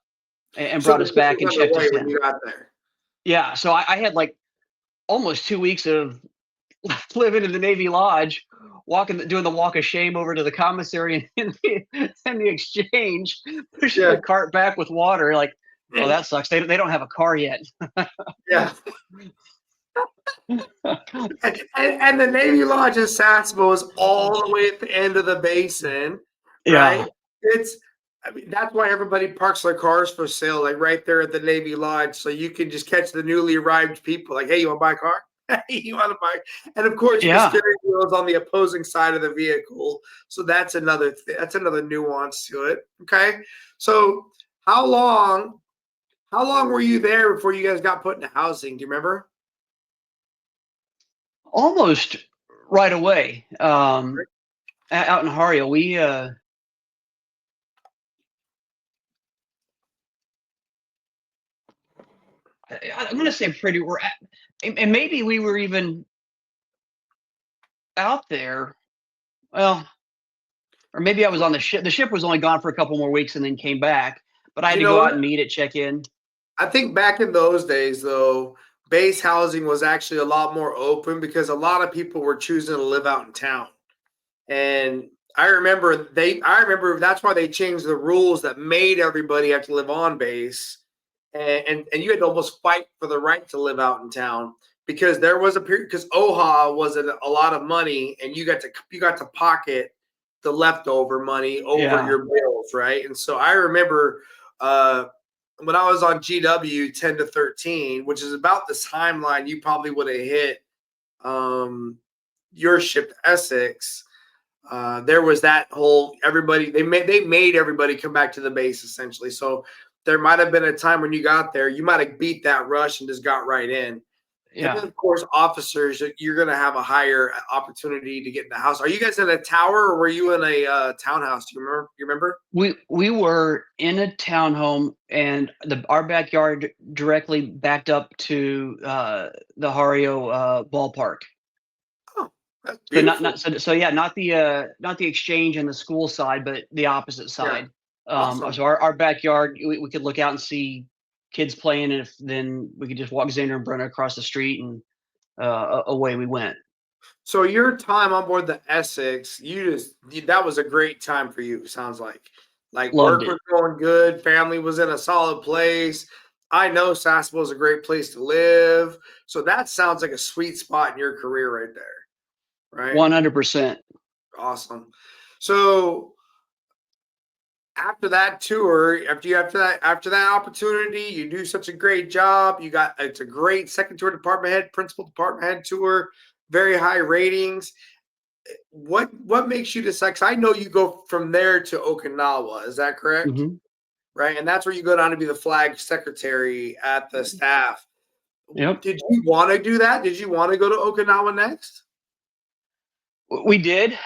and So brought the us ship back was and checked underway us when in. you got there. Yeah, so I had like almost 2 weeks of living in the Navy Lodge, doing the walk of shame over to the commissary and the exchange, pushing Yeah. the cart back with water. Like, oh, that sucks. They don't have a car yet. Yeah. And the Navy Lodge in Sasebo is all the way at the end of the basin, right? Yeah, I mean, that's why everybody parks their cars for sale, like right there at the Navy Lodge, so you can just catch the newly arrived people. Like, hey, you want to buy a car? Hey, you want to buy? And of course, your yeah. steering wheel is on the opposing side of the vehicle, so that's another nuance to it. Okay, so how long how long were you there before you guys got put into housing? Do you remember? Almost right away. Out in Hario, we I'm gonna say pretty. We're at, and maybe we were even out there. Well, or maybe I was on the ship. The ship was only gone for a couple more weeks and then came back. But I had You to know go out what? and meet it, check in. I think back in those days, though, base housing was actually a lot more open because a lot of people were choosing to live out in town. And I remember that's why they changed the rules that made everybody have to live on base. And you had to almost fight for the right to live out in town because there was a period because OHA was a lot of money and you got to pocket the leftover money over Yeah. your bills, right? And so I remember uh, when I was on GW 10 to 13, which is about the timeline you probably would have hit your ship Essex. There was that whole everybody they made everybody come back to the base essentially. So there might have been a time when you got there, you might have beat that rush and just got right in. And Yeah. then, of course, officers, you're going to have a higher opportunity to get in the house. Are you guys in a tower or were you in a townhouse? Do you remember? You remember? We were in a townhome, and our backyard directly backed up to the Hario ballpark. Oh, that's So beautiful. yeah, not the exchange and the school side, but the opposite Yeah, side. awesome. So our backyard, we could look out and see kids playing, and then we could just walk Xander and Brenna across the street, and away we went. So your time on board the Essex, that was a great time for you. Sounds like Loved work it. was going good, family was in a solid place. I know Sasebo is a great place to live, so that sounds like a sweet spot in your career right there, right? 100%. Awesome. So after that tour, after that opportunity, you do such a great job. It's a great second tour department head, principal department head tour, very high ratings. What makes you decide? 'Cause I know you go from there to Okinawa. Is that correct? Hmm. Right, and that's where you go down to be the flag secretary at the staff. Yep. Did you want to do that? Did you want to go to Okinawa next? We did,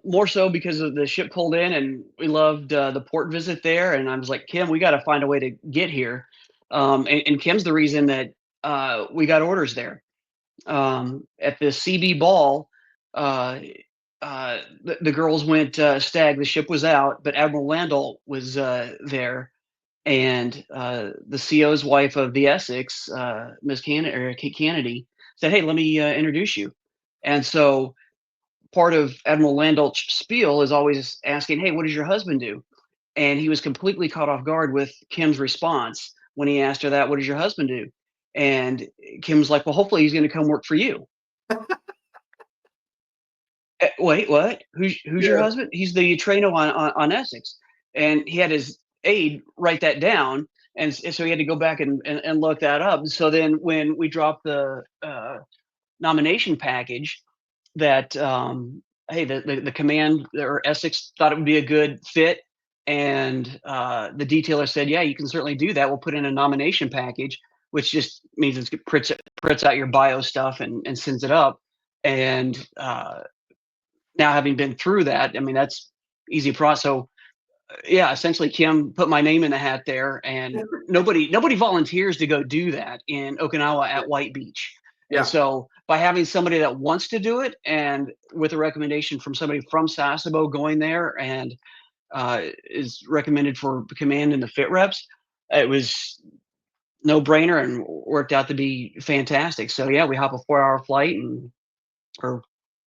more so because of the ship pulled in, and we loved the port visit there. And I was like, Kim, we got to find a way to get here. And Kim's the reason that we got orders there. At the CB ball, the girls went stag. The ship was out, but Admiral Landau was there, and the CO's wife of the Essex, Miss Kate Kennedy, said, "Hey, let me introduce you." And so part of Admiral Landau's spiel is always asking, "Hey, what does your husband do?" And he was completely caught off guard with Kim's response when he asked her that, "What does your husband do?" And Kim's like, "Well, hopefully he's going to come work for you." Wait, what? Who's your Yeah. husband? He's the trainer on Essex, and he had his aide write that down, and so he had to go back and look that up. So then when we dropped the nomination package, that hey, the command or Essex thought it would be a good fit, and the detailer said, "Yeah, you can certainly do that. We'll put in a nomination package," which just means it prints out your bio stuff and sends it up. And now having been through that, I mean, that's easy process. So yeah, essentially Kim put my name in the hat there, and nobody volunteers to go do that in Okinawa at White Beach. And Yeah. so by having somebody that wants to do it, and with a recommendation from somebody from Sasebo going there, and is recommended for command in the fit reps, it was no brainer and worked out to be fantastic. So yeah, we hop a 4-hour flight, and or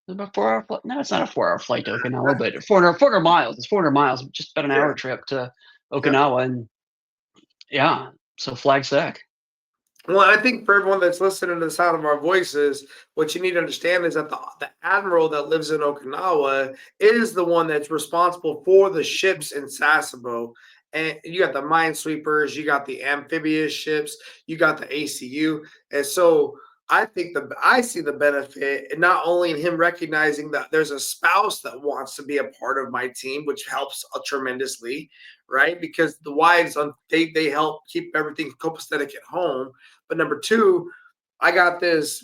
about 4-hour flight. No, it's not a 4-hour flight to Okinawa, but 400 miles. It's 400 miles, just about an Yeah. hour trip to Yeah. Okinawa. And yeah, so flag sec. Well, I think for everyone that's listening to the sound of our voices, what you need to understand is that the admiral that lives in Okinawa is the one that's responsible for the ships in Sasebo. And you got the minesweepers, you got the amphibious ships, you got the ACU. And so I see the benefit, and not only in him recognizing that there's a spouse that wants to be a part of my team, which helps tremendously, right? Because the wives they help keep everything copacetic at home. But number two, I got this,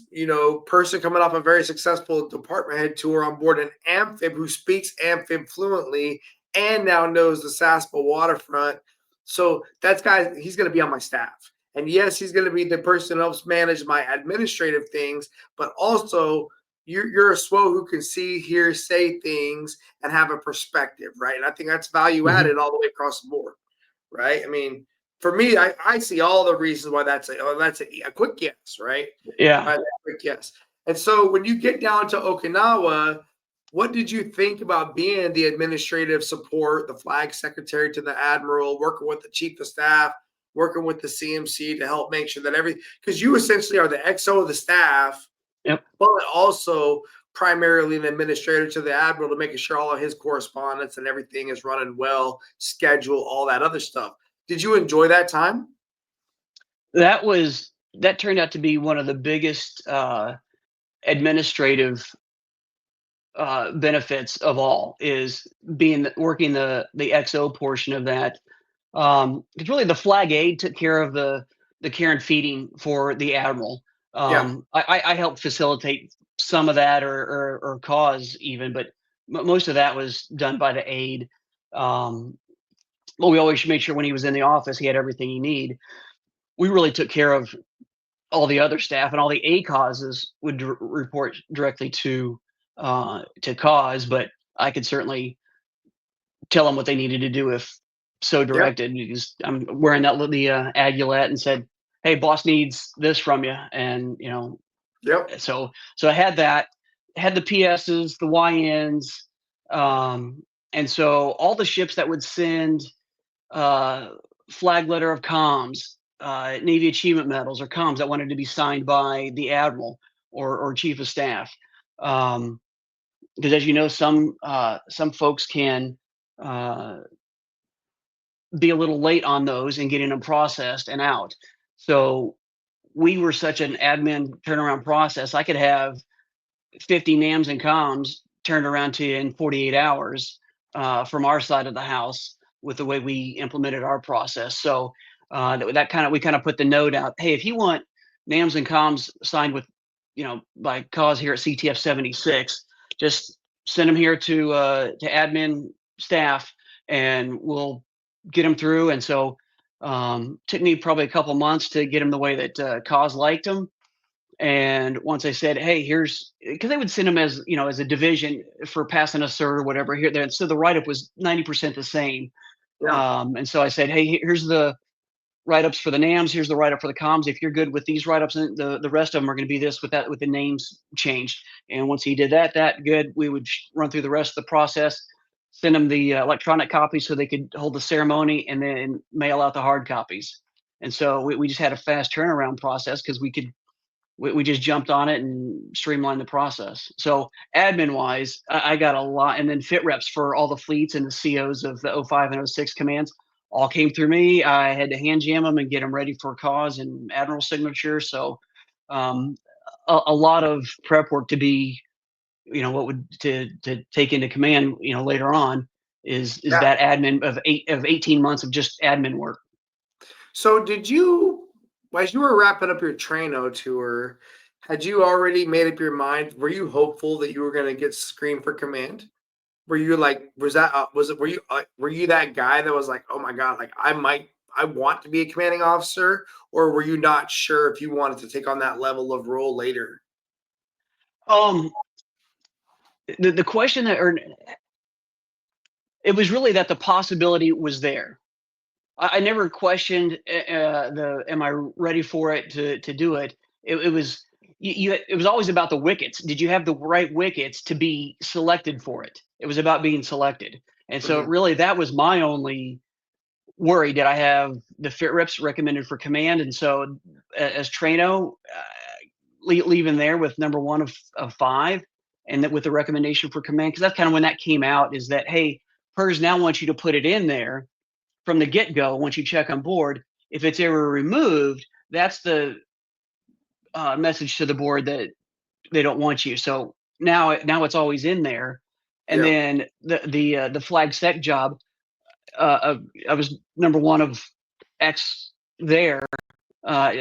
person coming off a very successful department head tour on board an amphib who speaks amphib fluently and now knows the Sasebo waterfront. So he's going to be on my staff. And yes, he's going to be the person who helps manage my administrative things, but also you're a SWO who can see, hear, say things and have a perspective, right? And I think that's value Mhm. added all the way across the board, right? I mean, for me, I see all the reasons why that's a quick yes, right? Yeah. Quick yes. And so when you get down to Okinawa, what did you think about being the administrative support, the flag secretary to the admiral, working with the chief of staff, working with the CMC to help make sure that because you essentially are the XO of the staff, Yep. but also primarily an administrator to the admiral to making sure all of his correspondence and everything is running well, schedule, all that other stuff. Did you enjoy that time? That turned out to be one of the biggest administrative benefits of all, is working the XO portion of that. Because really the flag aide took care of the care and feeding for the admiral. Yeah. I helped facilitate some of that or cause even, but most of that was done by the aide. But we always made sure when he was in the office, he had everything he need. We really took care of all the other staff, and all the A causes would report directly to cause, but I could certainly tell them what they needed to do if so Yeah. directed, because I'm wearing the Aguilette and said, "Hey, boss needs this from you," and Yep. so I had the PSs, the YNs, and so all the ships that would send uh, flag letter of comms, Navy achievement medals or comms that wanted to be signed by the admiral or chief of staff. Because as you know, some folks can uh, be a little late on those and getting them processed and out. So we were such an admin turnaround process. I could have 50 NAMs and comms turned around to you in 48 hours from our side of the house with the way we implemented our process. So we kind of put the note out. Hey, if you want NAMs and comms signed with, by cause here at CTF 76, just send them here to admin staff, and we'll get them through. And so took me probably a couple months to get them the way that cause liked them. And once I said, "Hey, here's," because they would send them as as a division for passing a cert or whatever here there, so the write up was 90% the same. Yeah. And so I said, "Hey, here's the write ups for the NAMs. Here's the write up for the comms. If you're good with these write ups, and the rest of them are going to be this with that with the names changed." And once he did that good, we would run through the rest of the process, send them the electronic copies so they could hold the ceremony, and then mail out the hard copies. And so we just had a fast turnaround process because we just jumped on it and streamlined the process. So admin wise, I got a lot, and then fit reps for all the fleets and the COs of the '05 and '06 commands all came through me. I had to hand jam them and get them ready for cause and admiral signature. So um, a lot of prep work to be, what would to take into command, later on is Yeah. that admin of 18 months of just admin work. So did you, as you were wrapping up your Trano tour, had you already made up your mind? Were you hopeful that you were going to get screened for command? Were you like, were you that guy that was like, oh my God, like I want to be a commanding officer, or were you not sure if you wanted to take on that level of role later? Um, the question that, or it was really that the possibility was there. I never questioned the am I ready for it to do it. It was it was always about the wickets. Did you have the right wickets to be selected for it? It was about being selected. And so Mhm. really that was my only worry. Did I have the fit reps recommended for command? And so as Trano, leaving there with number one of five, and that with the recommendation for command, because that's kind of when that came out, is that, hey, PERS now wants you to put it in there from the get-go. Once you check on board, if it's ever removed, that's the message to the board that they don't want you. So now it's always in there. And Yeah. then the flag sec job, I was number one of X there,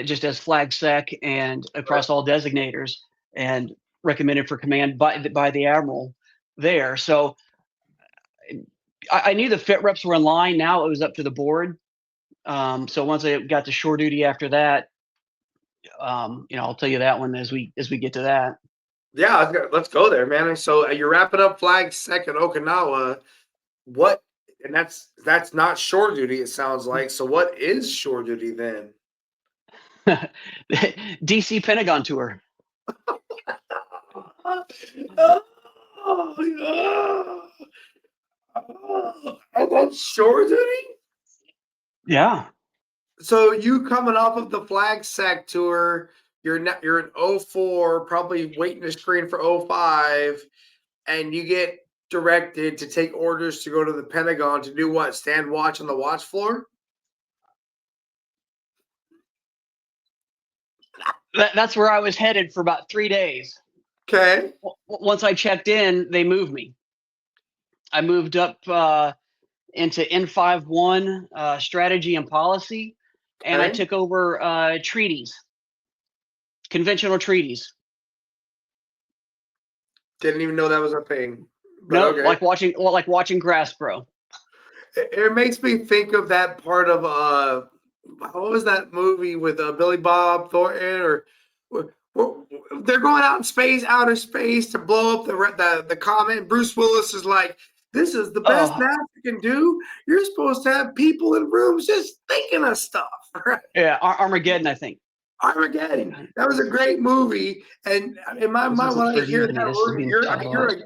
just as flag sec and Right. across all designators, and recommended for command by the admiral there. So I knew the fit reps were in line. Now it was up to the board. So once I got to shore duty after that, I'll tell you that one as we get to that. Yeah, let's go there, man. So you're wrapping up flag second Okinawa. What, and that's not shore duty, it sounds like. So what is shore duty then? DC Pentagon tour. And that's shore duty? Yeah. So you coming off of the flag sec tour, you're in '04, probably waiting to screen for '05, and you get directed to take orders to go to the Pentagon to do what? Stand watch on the watch floor? That's where I was headed for about 3 days. Okay. Once I checked in, they moved me. I moved up into N51 strategy and policy, and I Okay. took over treaties. conventional treaties. Didn't even know that was a thing. But No, okay. like watching grass grow. It makes me think of that part of what was that movie with Billy Bob Thornton or they're going out in space, outer space to blow up the comet. And Bruce Willis is like, "This is the best Oh, math you can do. You're supposed to have people in rooms just thinking of stuff." Right? yeah, Armageddon, I think. Armageddon. That was a great movie. And in my This mind, isn't when I for hear that humanists, is room, being cataloged.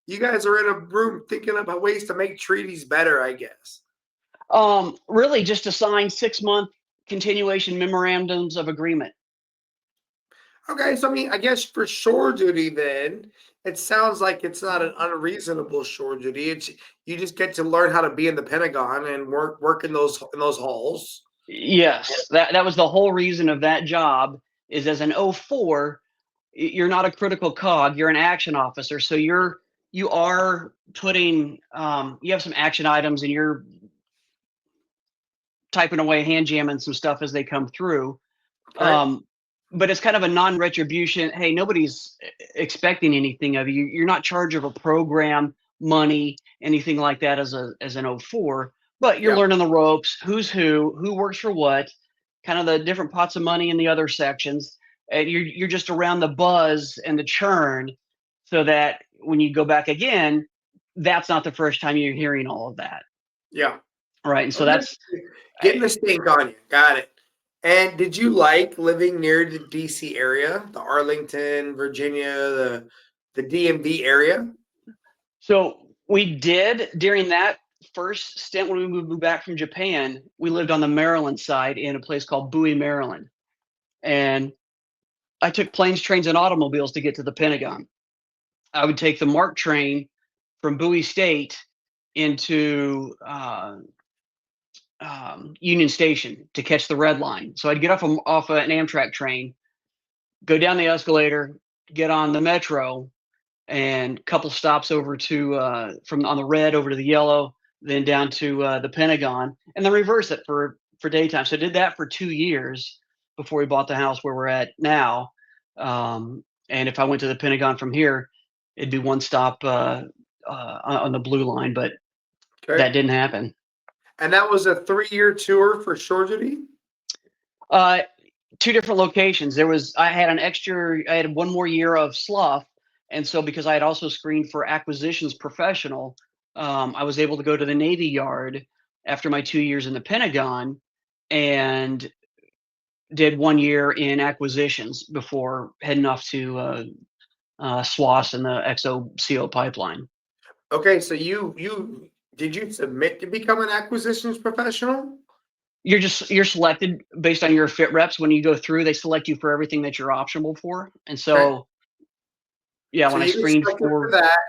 you guys are in a room thinking about ways to make treaties better, I guess. Really, just to sign 6-month continuation memorandums of agreement. Okay, so I mean, I guess for shore duty, then it sounds like it's not an unreasonable shore duty. It's you just get to learn how to be in the Pentagon and work in those halls. Yes, that was the whole reason of that job. Is as an 04, you're not a critical cog. You're an action officer, so you are putting you have some action items, and you're typing away, hand jamming some stuff as they come through. Okay. But it's kind of a non-retribution. Hey, nobody's expecting anything of you. You're not charged of a program, money, anything like that as an 04. But you're Yeah. learning the ropes. Who's who works for what, kind of the different pots of money in the other sections, and you're just around the buzz and the churn, so that when you go back again, that's not the first time you're hearing all of that, Yeah. right? And so Okay. that's Getting the stink on you. Got it. And did you like living near the DC area, the Arlington, Virginia, the DMV area? So we did during that first stint when we moved back from Japan. We lived on the Maryland side in a place called Bowie, Maryland, and I took planes, trains, and automobiles to get to the Pentagon. I would take the MARC train from Bowie State into Union Station to catch the Red Line. So I'd get off an Amtrak train, go down the escalator, get on the metro, and a couple stops over to from on the red over to the yellow, then down to the Pentagon, and then reverse it for daytime. So I did that for 2 years before we bought the house where we're at now. And if I went to the Pentagon from here, it'd be one stop on the blue line, but Okay. that didn't happen. And that was a 3-year tour for shore duty? Two different locations. I had one more year of slough. And so because I had also screened for acquisitions professional, I was able to go to the Navy Yard after my 2 years in the Pentagon and did 1 year in acquisitions before heading off to SWAS and the XOCO pipeline. Okay, so did you submit to become an acquisitions professional? You're selected based on your fit reps. When you go through, they select you for everything that you're optionable for. And so, Okay. yeah, So when I you get screened selected for that,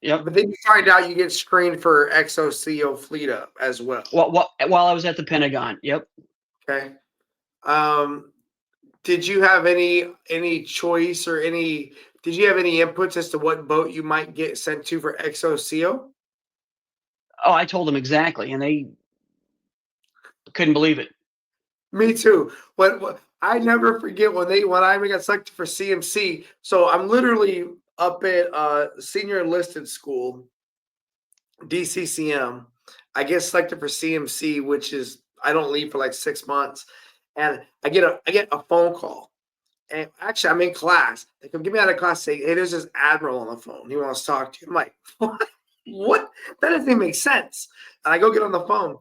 yep. but then you find out you get screened for XOCO fleet up as well. While I was at the Pentagon, yep. Okay. Did you have any choice or did you have any inputs as to what boat you might get sent to for XOCO? Oh, I told them exactly, and they couldn't believe it. Me too. What I never forget when I got selected for CMC. So I'm literally up at senior enlisted school, DCCM. I get selected for CMC, which is I don't leave for like 6 months, and I get a phone call. And actually, I'm in class. They come get me out of class. Say, "Hey, there's this admiral on the phone. He wants to talk to you." I'm like, "What? What? That doesn't even make sense." And I go get on the phone.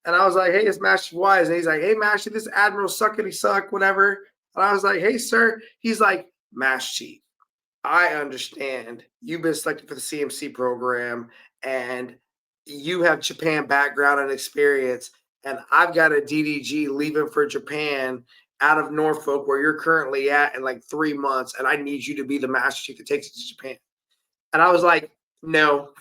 And I was like, "Hey, it's Master Wise." And he's like, "Hey, Master, this Admiral suckity suck, whatever." And I was like, "Hey, sir." He's like, "Master Chief, I understand you've been selected for the CMC program and you have Japan background and experience. And I've got a DDG leaving for Japan out of Norfolk, where you're currently at, in like 3 months. And I need you to be the Master Chief that takes it to Japan." And I was like, "No.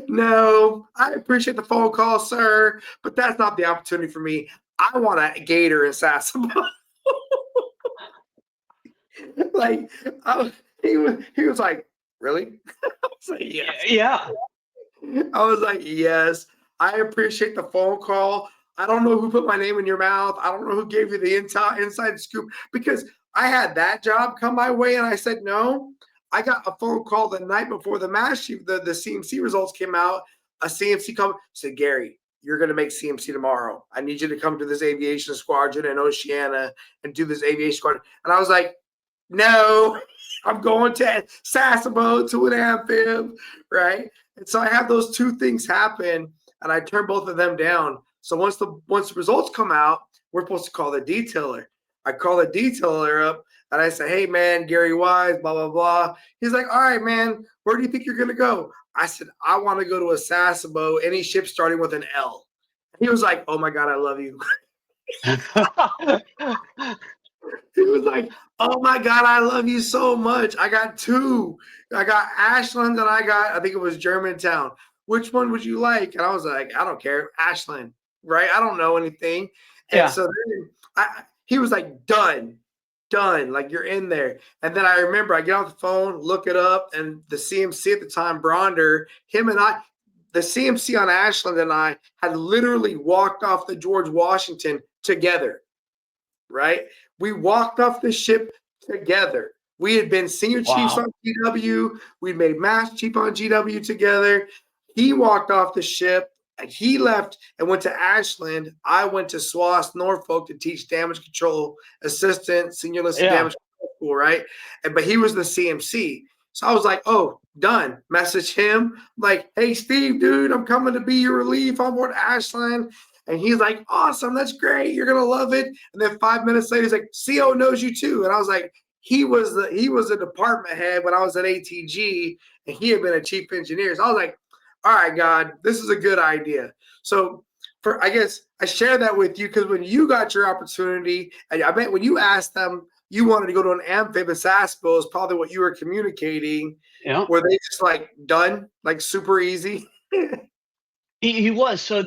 No, I appreciate the phone call, sir, but that's not the opportunity for me. I want a gator in Sasebo." Like, he was like, "Really?" I was like, "Yes." Yeah. I was like, "Yes, I appreciate the phone call. I don't know who put my name in your mouth. I don't know who gave you the inside scoop, because I had that job come my way, and I said no. I got a phone call the night before the the CMC results came out. A CMC said, Gary, you're going to make CMC tomorrow. I need you to come to this aviation squadron in Oceana and do this aviation squadron. And I was like, no, I'm going to Sasebo to an amphib, right? And so I have those two things happen, and I turn both of them down. So once the results come out, we're supposed to call the detailer. I call the detailer up, and I say, hey, man, Gary Wise, blah, blah, blah. He's like, all right, man, where do you think you're going to go? I said, I want to go to a Sasebo, any ship starting with an L. He was like, oh, my God, I love you. He was like, oh, my God, I love you so much. I got two. I got Ashland, and I think it was Germantown. Which one would you like? And I was like, I don't care. Ashland, right? I don't know anything. And Yeah. so then he was like, done, like you're in there. And then I remember I get off the phone, look it up, and the CMC at the time, Bronder, him and I, the CMC on Ashland and I had literally walked off the George Washington together, right? We walked off the ship together. We had been senior chiefs on GW. We'd made master chief on GW together. He walked off the ship. He left and went to Ashland. I went to SWAS Norfolk to teach damage control assistant, senior listed damage control school, right? But he was the CMC. So I was like, oh, done. Message him. I'm like, hey, Steve, dude, I'm coming to be your relief on board Ashland. And he's like, awesome. That's great. You're going to love it. And then 5 minutes later, he's like, CO knows you too. And I was like, he was a department head when I was at ATG, and he had been a chief engineer. So I was like, all right, God, this is a good idea. So I guess I share that with you because when you got your opportunity, I bet when you asked them you wanted to go to an amphib at Sasebo is probably what you were communicating. Yeah. Were they just like done, like super easy? He was. So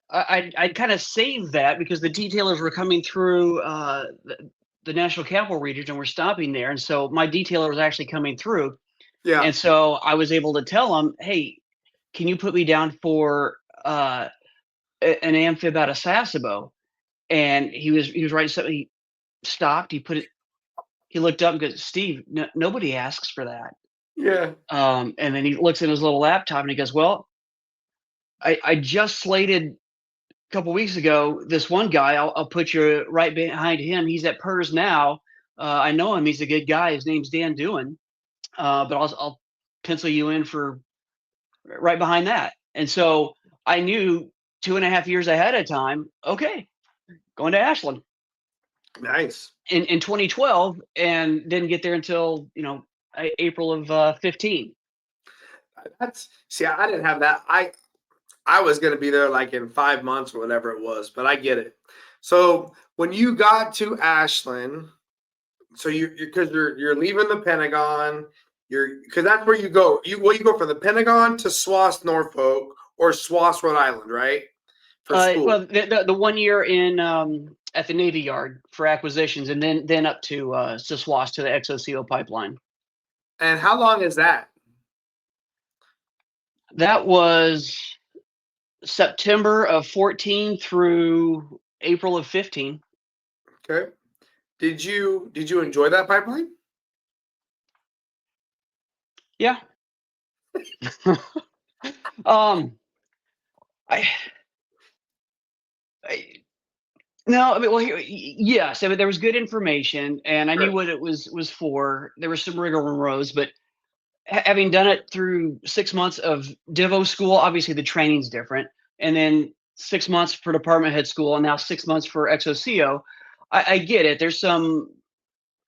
I kind of saved that because the detailers were coming through the National Capital Region and we're stopping there. And so my detailer was actually coming through. Yeah. And so I was able to tell him, hey, can you put me down for an amphib out of Sasebo? And he was writing something. He stopped. He looked up and goes, Steve, nobody asks for that. Yeah. And then he looks at his little laptop and he goes, well, I just slated a couple weeks ago this one guy. I'll put you right behind him. He's at PERS now. I know him. He's a good guy. His name's Dan Dewin. But I'll pencil you in for right behind that. And so I knew 2.5 years ahead of time, okay, going to Ashland. Nice. In 2012, and didn't get there until, April of 15. I didn't have that. I was going to be there like in 5 months or whatever it was, but I get it. So when you got to Ashland, so you're leaving the Pentagon, because that's where you go. You go from the Pentagon to SWAS Norfolk or SWAS Rhode Island, right? For school. Well, the 1 year in at the Navy Yard for acquisitions, and then up to SWAS to the XOCO pipeline. And how long is that? That was September of 14 through April of 15. Okay. Did you enjoy that pipeline? Yeah. Yes. I mean, there was good information, and I knew what it was for. There was some rigmaroles, but having done it through 6 months of Divo school, obviously the training's different, and then 6 months for department head school, and now 6 months for XOCO. I get it. There's some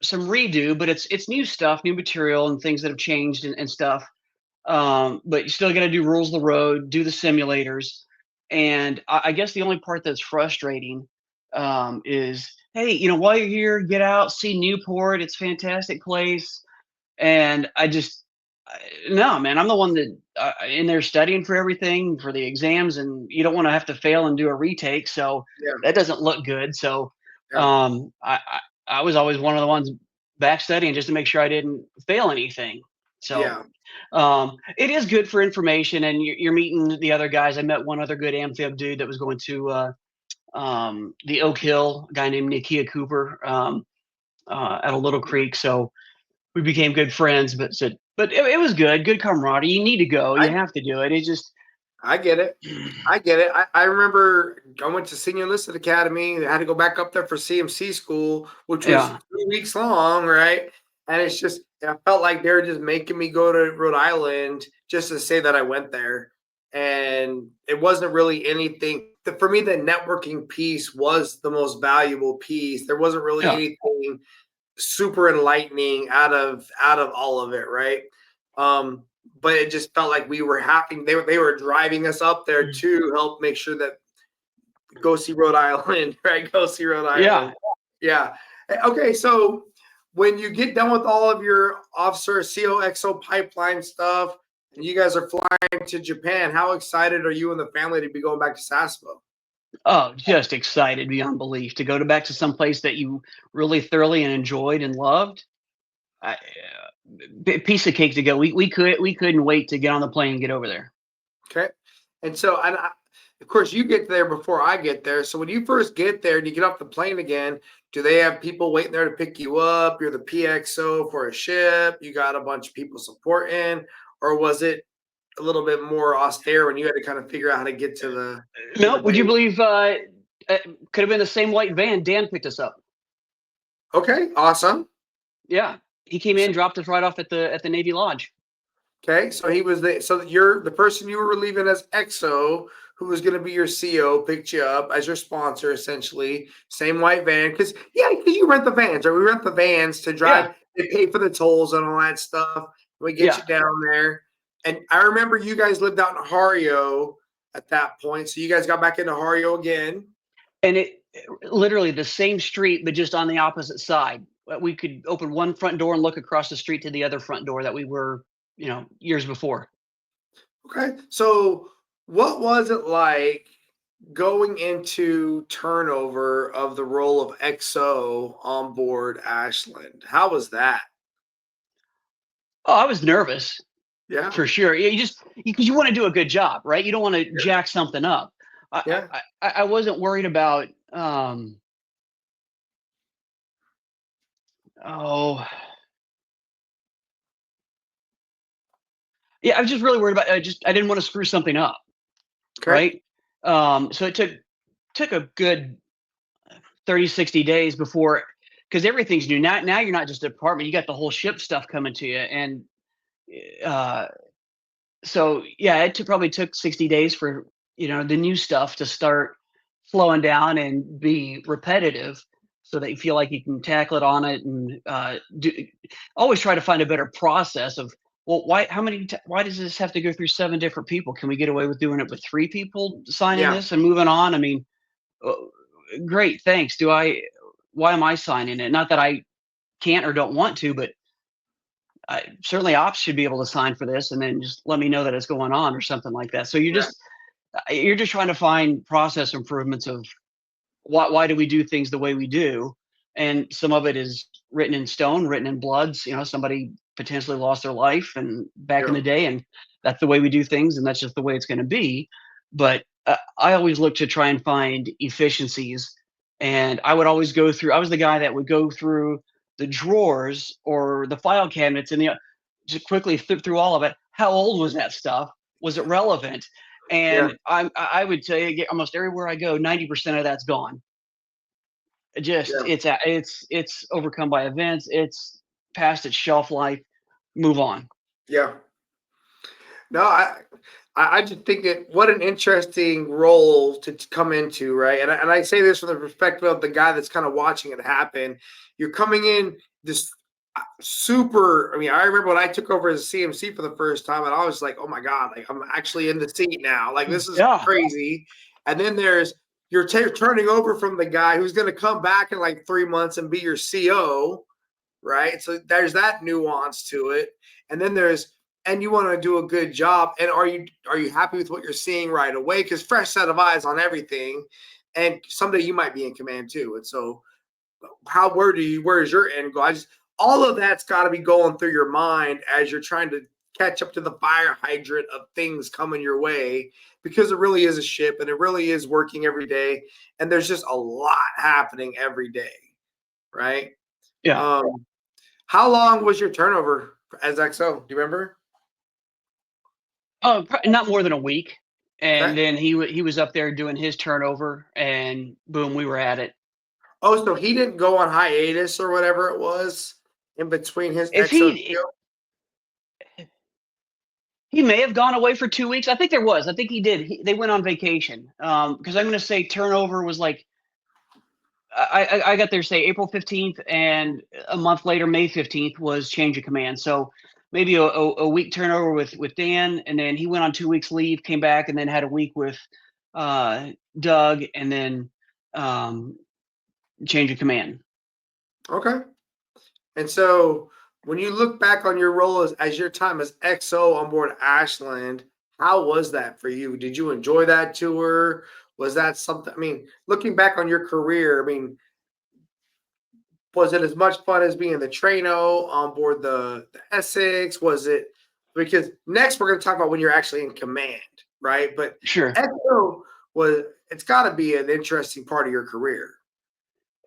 redo, but it's new stuff, new material, and things that have changed and stuff. But you still got to do rules of the road, do the simulators, and I guess the only part that's frustrating is, hey, while you're here, get out, see Newport. It's a fantastic place, and no, man, I'm the one that in there studying for everything for the exams, and you don't want to have to fail and do a retake, so that doesn't look good. So I was always one of the ones back studying just to make sure I didn't fail anything. So it is good for information, and you're meeting the other guys. I met one other good amphib dude that was going to the Oak Hill, a guy named Nakia Cooper. at a little creek. So we became good friends. But it was good camaraderie. You need to go. You I have to do it. It just I get it. I get it. I remember I went to Senior Enlisted Academy. I had to go back up there for CMC school, which was yeah 3 weeks long, right? And it's just I felt like they were just making me go to Rhode Island just to say that I went there. And it wasn't really anything. For me, the networking piece was the most valuable piece. There wasn't really yeah anything super enlightening out of all of it, right? Um, but it just felt like we were having they were driving us up there to help make sure that go see Rhode Island, right? Go see Rhode yeah. Island. Yeah. Okay, so when you get done with all of your officer COXO pipeline stuff and you guys are flying to Japan, how excited are you and the family to be going back to Sasebo? Oh, just excited beyond belief to go to back to some place that you really thoroughly and enjoyed and loved. I, Piece of cake to go. We couldn't wait to get on the plane and get over there. Okay. And so, of course, you get there before I get there. So when you first get there and you get off the plane again, do they have people waiting there to pick you up? You're the PXO for a ship. You got a bunch of people supporting, or was it a little bit more austere when you had to kind of figure out how to get to the No, would you base? believe? Could have been the same white van. Dan picked us up. Okay, awesome. Yeah, he came in, dropped us right off at the Navy Lodge. Okay, so you're the person you were relieving as XO, who was going to be your CO, picked you up as your sponsor, essentially. Same white van, because you rent the vans, right? We rent the vans to Yeah, drive. They pay for the tolls and all that stuff. We get yeah, you down there, and I remember you guys lived out in Hario at that point, so you guys got back into Hario again. and it literally the same street, but just on the opposite side. We could open one front door and look across the street to the other front door that we were, years before. Okay, so what was it like going into turnover of the role of XO on board Ashland? How was that? Oh, I was nervous Yeah, for sure. You just because you want to do a good job, right? You don't want to yeah, jack something up. yeah, I wasn't worried about. Oh, yeah, I was just really worried about. I didn't want to screw something up, okay, right? So it took a good 30, 60 days before, because everything's new. Now you're not just a department, you got the whole ship stuff coming to you. And uh, so, yeah, probably took 60 days for, the new stuff to start slowing down and be repetitive so that you feel like you can tackle it on it and always try to find a better process of, well, why does this have to go through 7 different people? Can we get away with doing it with 3 people signing yeah, this and moving on? I mean, uh, great, thanks. Why am I signing it? Not that I can't or don't want to, but certainly ops should be able to sign for this and then just let me know that it's going on or something like that. So yeah, you're just trying to find process improvements of why do we do things the way we do, and some of it is written in stone, written in bloods. Somebody potentially lost their life and back in yeah, the day, and that's the way we do things, and that's just the way it's going to be. But I always look to try and find efficiencies, and I would always go through. I was the guy that would go through the drawers or the file cabinets and just quickly flip through all of it. How old was that stuff? Was it relevant? yeah, And I would tell you, almost everywhere I go, 90% of that's gone. Just yeah, it's overcome by events. It's past its shelf life. Move on. yeah. No, I just think that what an interesting role to come into, right? And I say this from the perspective of the guy that's kind of watching it happen. You're coming in this super. I mean, I remember when I took over as a CMC for the first time, and I was like, "Oh my god! Like I'm actually in the seat now. Like this is Yeah, crazy." And then you're turning over from the guy who's going to come back in like 3 months and be your CO, right? So there's that nuance to it, and then and you want to do a good job. And are you happy with what you're seeing right away? Because fresh set of eyes on everything, and someday you might be in command too. And so, where is your end goal? All of that's got to be going through your mind as you're trying to catch up to the fire hydrant of things coming your way, because it really is a ship and it really is working every day, and there's just a lot happening every day, right? Yeah. How long was your turnover as XO? Do you remember? Oh, not more than a week. Okay. And then he was up there doing his turnover, and boom, we were at it. Oh, so he didn't go on hiatus or whatever it was in between his If XO he deal? he may have gone away for 2 weeks. I think there was. I think he did. They went on vacation. Because I'm going to say turnover was like I got there say April 15th, and a month later, May 15th was change of command. So maybe a week turnover with Dan, and then he went on 2 weeks leave, came back, and then had a week with Doug, and then change of command. Okay. And so when you look back on your role as your time as XO on board Ashland, how was that for you? Did you enjoy that tour? Was that something? I mean, looking back on your career, I mean, was it as much fun as being the traino on board the Essex? Was it because next we're going to talk about when you're actually in command, right? But Sure. XO it's got to be an interesting part of your career.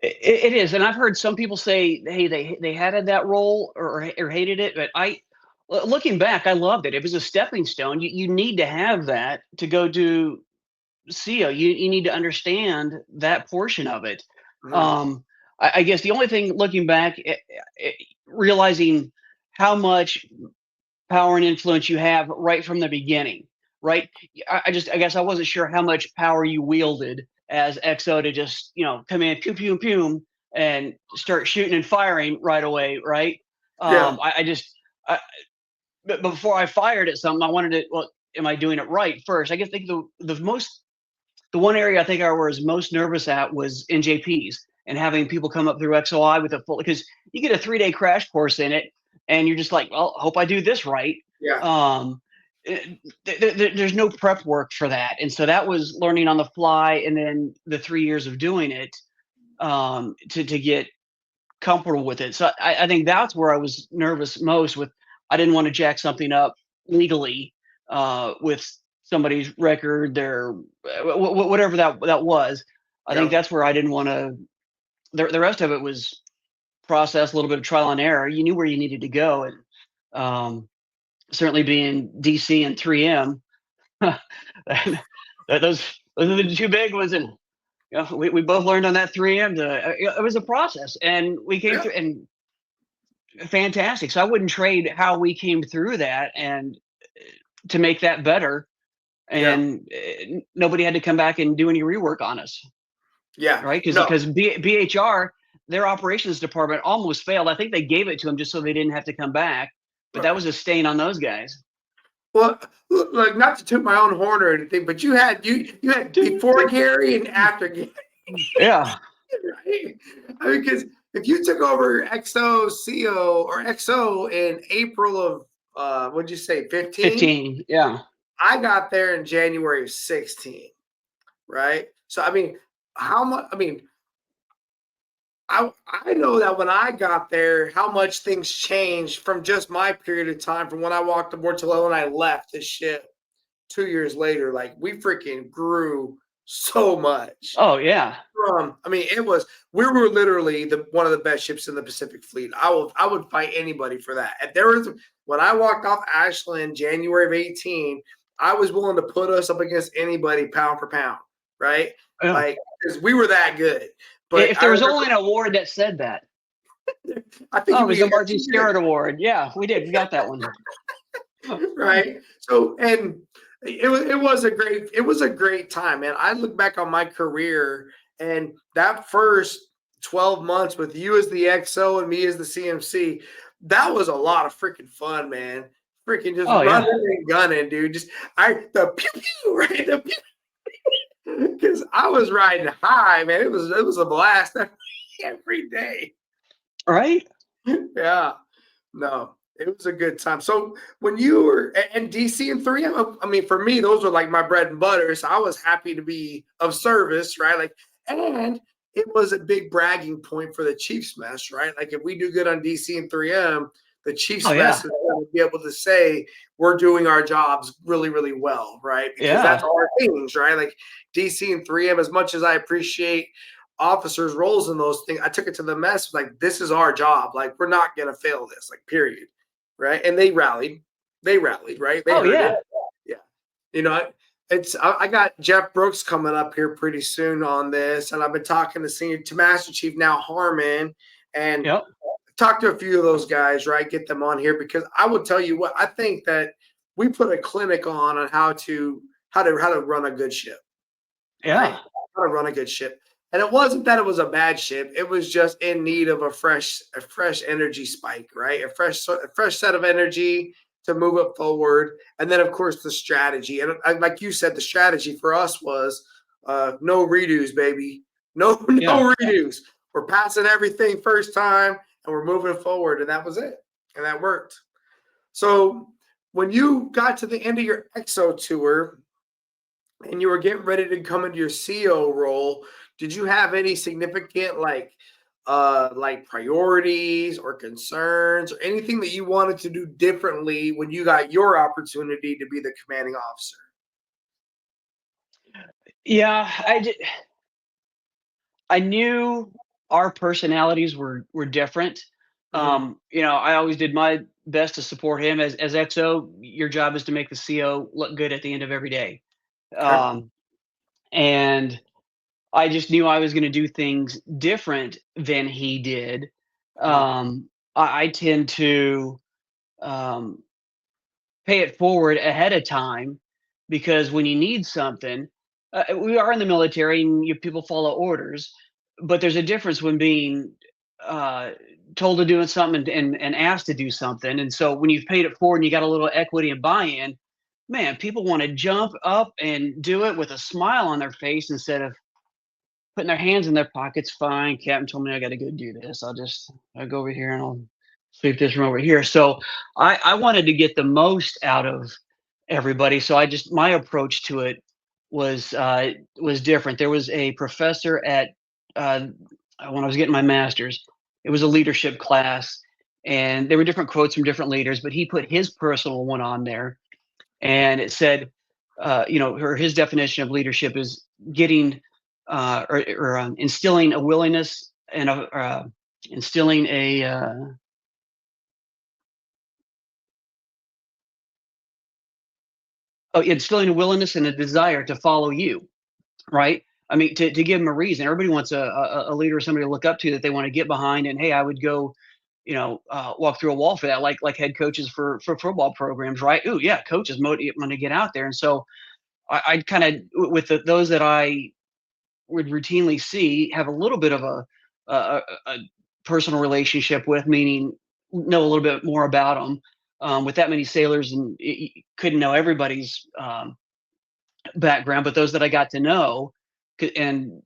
It is, and I've heard some people say, "Hey, they hated that role or hated it," but looking back, I loved it. It was a stepping stone. You need to have that to go do CO. You need to understand that portion of it. Mhm. I guess the only thing looking back, realizing how much power and influence you have right from the beginning, right? I guess I wasn't sure how much power you wielded as XO to just come in, pew pew pew, and start shooting and firing right away, right? Yeah. But before I fired at something, I wanted to. Well, am I doing it right first? I guess the one area I think I was most nervous at was NJPs and having people come up through XOI with a full, because you get a 3-day crash course in it, and you're just like, well, hope I do this right. Yeah. There's no prep work for that, and so that was learning on the fly, and then the 3 years of doing it to get comfortable with it. So I think that's where I was nervous most. With I didn't want to jack something up legally with somebody's record, their whatever that was. I think Yeah. that's where I didn't want to. The rest of it was process, a little bit of trial and error. You knew where you needed to go, and certainly being DC and 3M, those are the two big ones. And we both learned on that 3M. It was a process, and we came through, and fantastic. So I wouldn't trade how we came through that and to make that better. And nobody had to come back and do any rework on us. Yeah. Right. Because BHR, their operations department almost failed. I think they gave it to them just so they didn't have to come back. But that was a stain on those guys. Well, like, not to toot my own horn or anything, but you had before Gary and after Gary. Yeah. Right? I mean, because if you took over XO CO or XO in April of what'd you say, 15? 15. Yeah. I got there in January of 16, right? So I mean, how much? I mean, I know that when I got there, how much things changed from just my period of time from when I walked aboard till when I left this ship 2 years later. Like, we freaking grew so much. Oh yeah. I mean, we were literally one of the best ships in the Pacific Fleet. I would fight anybody for that. If there was when I walked off Ashland January of 18, I was willing to put us up against anybody pound for pound, right? Yeah. Like, because we were that good. But if there was only an award that said that, I think it was the Margie Stewart Award. Yeah, we did. We got that one. Right. So, and it was a great time, man. I look back on my career, and that first 12 months with you as the XO and me as the CMC, that was a lot of freaking fun, man. Freaking just running and gunning, dude. The pew pew, right? The pew. Because I was riding high, man. It was a blast every day. Right? Yeah. No, it was a good time. So when you were and DC and 3M, I mean, for me, those were like my bread and butter. So I was happy to be of service, right? Like, and it was a big bragging point for the Chiefs mess, right? Like, if we do good on DC and 3M, the Chiefs mess is going to be able to say we're doing our jobs really, really well, right? Because that's our things, right? Like, DC and 3M, as much as I appreciate officers' roles in those things. I took it to the mess, like, this is our job. Like, we're not gonna fail this, like, period. Right. And they rallied. They rallied, right? They Oh heard yeah. it. Yeah. You know, I got Jeff Brooks coming up here pretty soon on this, and I've been talking to Master Chief now Harmon, and Yep. talk to a few of those guys, right? Get them on here, because I will tell you what, I think that we put a clinic on how to run a good ship. Yeah. Right? How to run a good ship. And it wasn't that it was a bad ship. It was just in need of a fresh energy spike, right? A fresh set of energy to move it forward. And then, of course, the strategy. And like you said, the strategy for us was no redos, baby. No redos. We're passing everything first time, and we're moving forward. And that was it. And that worked. So when you got to the end of your EXO tour and you were getting ready to come into your CO role, did you have any significant like priorities or concerns or anything that you wanted to do differently when you got your opportunity to be the commanding officer? Yeah, I knew our personalities were different. You know, I always did my best to support him as XO. Your job is to make the CO look good at the end of every day. Okay. And I just knew I was going to do things different than he did. I tend to um, pay it forward ahead of time, because when you need something, we are in the military and people follow orders, but there's a difference when being uh, told to do something and asked to do something. And so when you've paid it forward and you got a little equity and buy-in, man, people want to jump up and do it with a smile on their face instead of putting their hands in their pockets. Fine, Captain told me I got to go do this. I'll go over here and I'll sweep this from over here. So I wanted to get the most out of everybody. So my approach to it was different. There was a professor at when I was getting my master's. It was a leadership class, and there were different quotes from different leaders, but he put his personal one on there, and it said, or his definition of leadership is getting instilling a willingness and instilling a instilling a willingness and a desire to follow you, right? I mean, to give them a reason. Everybody wants a leader or somebody to look up to that they want to get behind. And hey, I would go, walk through a wall for that, like head coaches for football programs, right? Ooh, yeah, coaches want to get out there. And so I kind of, with those that I would routinely see, have a little bit of a personal relationship with, meaning know a little bit more about them. With that many sailors, and couldn't know everybody's background, but those that I got to know, and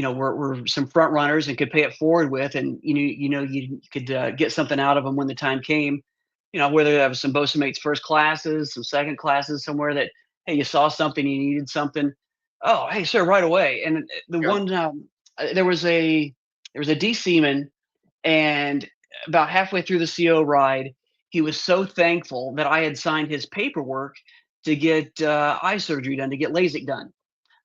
were some front runners and could pay it forward with, and you could get something out of them when the time came. Whether that was some Bosa Mates first classes, some second classes, somewhere that, hey, you saw something, you needed something. Oh, hey, sir, right away. And the Yeah. one there was a D seaman, and about halfway through the CO ride, he was so thankful that I had signed his paperwork to get eye surgery done, to get LASIK done,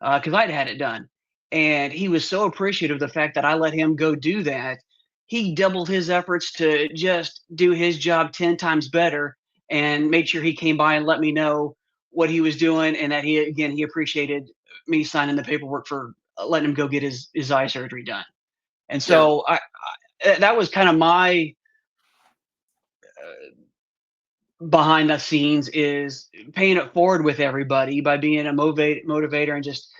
because I'd had it done. And he was so appreciative of the fact that I let him go do that. He doubled his efforts to just do his job 10 times better, and made sure he came by and let me know what he was doing, and that he appreciated me signing the paperwork for letting him go get his eye surgery done. And so that was kind of my behind the scenes, is paying it forward with everybody by being a motivator and just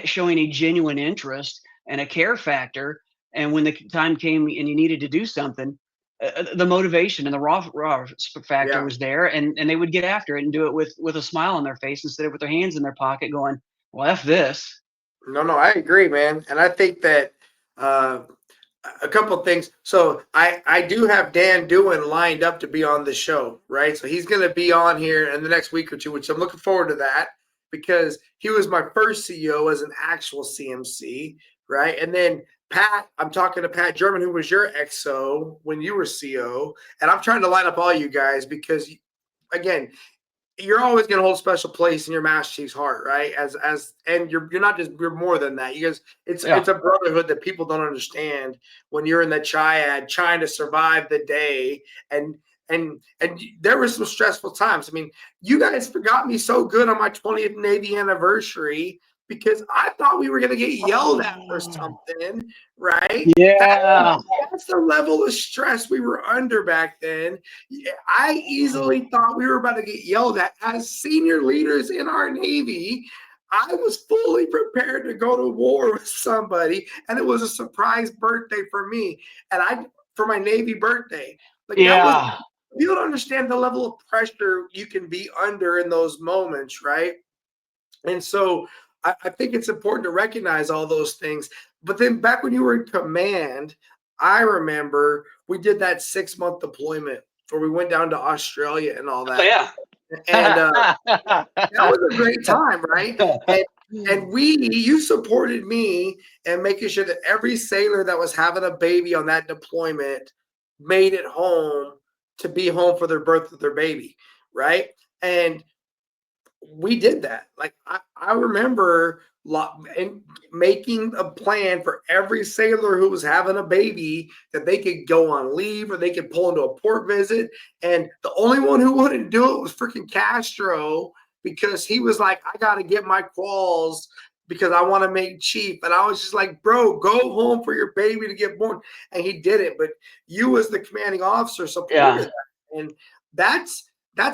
showing a genuine interest and a care factor. And when the time came and you needed to do something, the motivation and the raw factor Yeah. was there, and they would get after it and do it with a smile on their face instead of with their hands in their pocket going, well, F this. No, I agree, man. And I think that uh, a couple of things. So I do have Dan Doohan lined up to be on the show, right? So he's going to be on here in the next week or two, which I'm looking forward to that, because he was my first CEO as an actual CMC, right? And then Pat, I'm talking to Pat German, who was your XO when you were CO, and I'm trying to line up all you guys because, again, you're always going to hold a special place in your Master Chief's heart, right? And you're not just, you're more than that. You guys, it's a brotherhood that people don't understand when you're in the triad trying to survive the day. And there were some stressful times. I mean, you guys forgot me so good on my 20th Navy anniversary because I thought we were going to get yelled at for something, right? Yeah. That's the level of stress we were under back then. I easily thought we were about to get yelled at. As senior leaders in our Navy, I was fully prepared to go to war with somebody, and it was a surprise birthday for me, and for my Navy birthday. Like Yeah. you don't understand the level of pressure you can be under in those moments, right? And so I think it's important to recognize all those things. But then back when you were in command, I remember we did that 6-month deployment where we went down to Australia and all that. Oh, yeah. And that was a great time, right? And you supported me in making sure that every sailor that was having a baby on that deployment made it home to be home for their birth of their baby, right? And we did that. Like I remember making a plan for every sailor who was having a baby that they could go on leave or they could pull into a port visit. And the only one who wouldn't do it was freaking Castro because he was like, I got to get my quals because I want to make chief. And I was just like, bro, go home for your baby to get born. And he did it. But you as the commanding officer supported that. And that's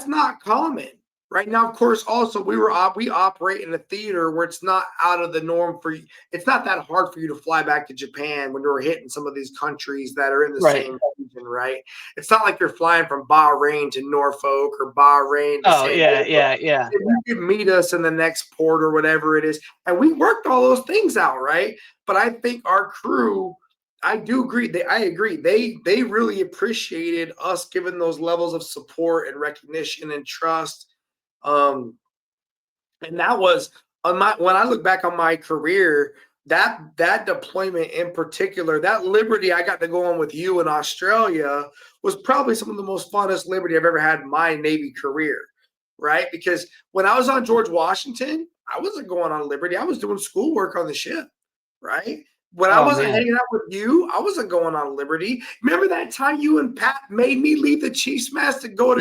not common. Right now, of course, also we operate in a theater where it's not out of the norm for you. It's not that hard for you to fly back to Japan when you're hitting some of these countries that are in the same region, right? It's not like you're flying from Bahrain to Norfolk or Bahrain. Yeah. You can meet us in the next port or whatever it is. And we worked all those things out, right? But I think our crew, I do agree. I agree. They really appreciated us giving those levels of support and recognition and trust. And that was when I look back on my career, that deployment in particular, that liberty I got to go on with you in Australia was probably some of the most funnest liberty I've ever had in my Navy career, right? Because when I was on George Washington, I wasn't going on liberty. I was doing schoolwork on the ship, right? When I wasn't hanging out with you, I wasn't going on liberty. Remember that time you and Pat made me leave the Chiefs mast to go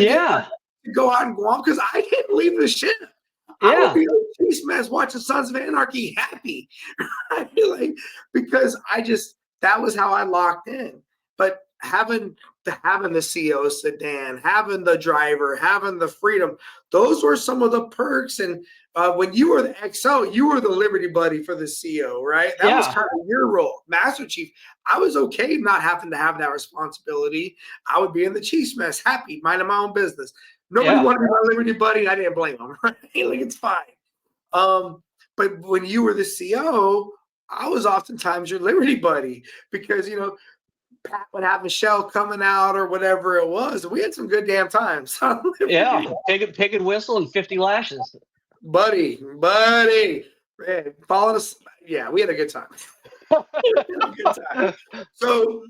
go out in Guam because I didn't leave the ship. I would be on the Chiefs mast watching Sons of Anarchy happy. Right? Because that was how I locked in. But having the CO sedan, having the driver, having the freedom, those were some of the perks. And when you were the XO, you were the Liberty Buddy for the CO, right? That was kind of your role. Master Chief, I was okay not having to have that responsibility. I would be in the Chiefs mess, happy, minding my own business. Nobody wanted to be my Liberty Buddy, and I didn't blame them, right? Like, it's fine. But when you were the CO, I was oftentimes your Liberty Buddy because, Pat would have Michelle coming out or whatever it was. We had some good damn times. Pig and whistle and 50 lashes. Buddy. Man, followed us. Yeah, we had a good time. So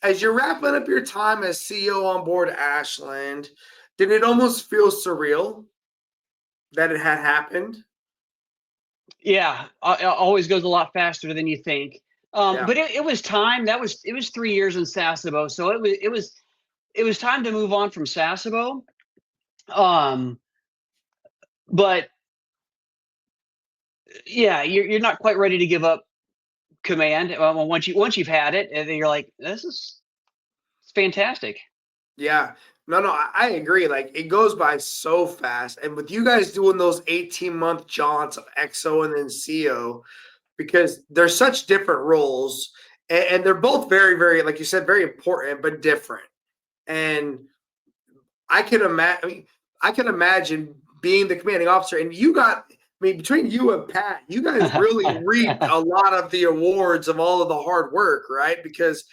as you're wrapping up your time as CO on board Ashland, did it almost feel surreal that it had happened? Yeah, it always goes a lot faster than you think. But it was time. It was 3 years in Sasebo, so it was time to move on from Sasebo. But yeah, you're not quite ready to give up command. Once you've had it, and then you're like, it's fantastic. Yeah. No, I agree. Like, it goes by so fast. And with you guys doing those 18-month jaunts of XO and then CO, because they're such different roles, and they're both very, very, like you said, very important, but different. And I can imagine being the commanding officer, and between you and Pat, you guys really reaped a lot of the awards of all of the hard work, right? Because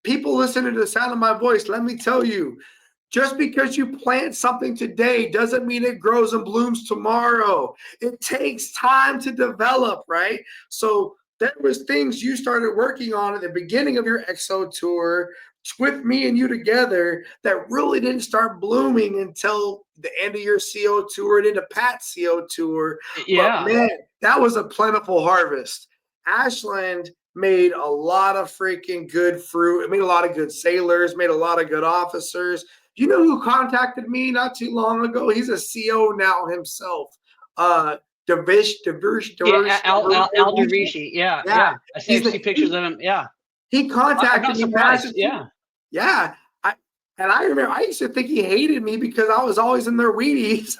people listening to the sound of my voice, let me tell you, just because you plant something today doesn't mean it grows and blooms tomorrow. It takes time to develop, right? So there was things you started working on at the beginning of your EXO tour with me and you together that really didn't start blooming until the end of your CO tour and into Pat's CO tour. But Yeah. man, that was a plentiful harvest. Ashland made a lot of freaking good fruit. It made a lot of good sailors, made a lot of good officers. You know who contacted me not too long ago? He's a CO now himself. Yeah, Al Dervishi. Yeah, Yeah, yeah. I see, he's see pictures of him. Yeah. he I'm contacted not me. surprised. Yeah. Yeah. I remember I used to think he hated me because I was always in their Wheaties,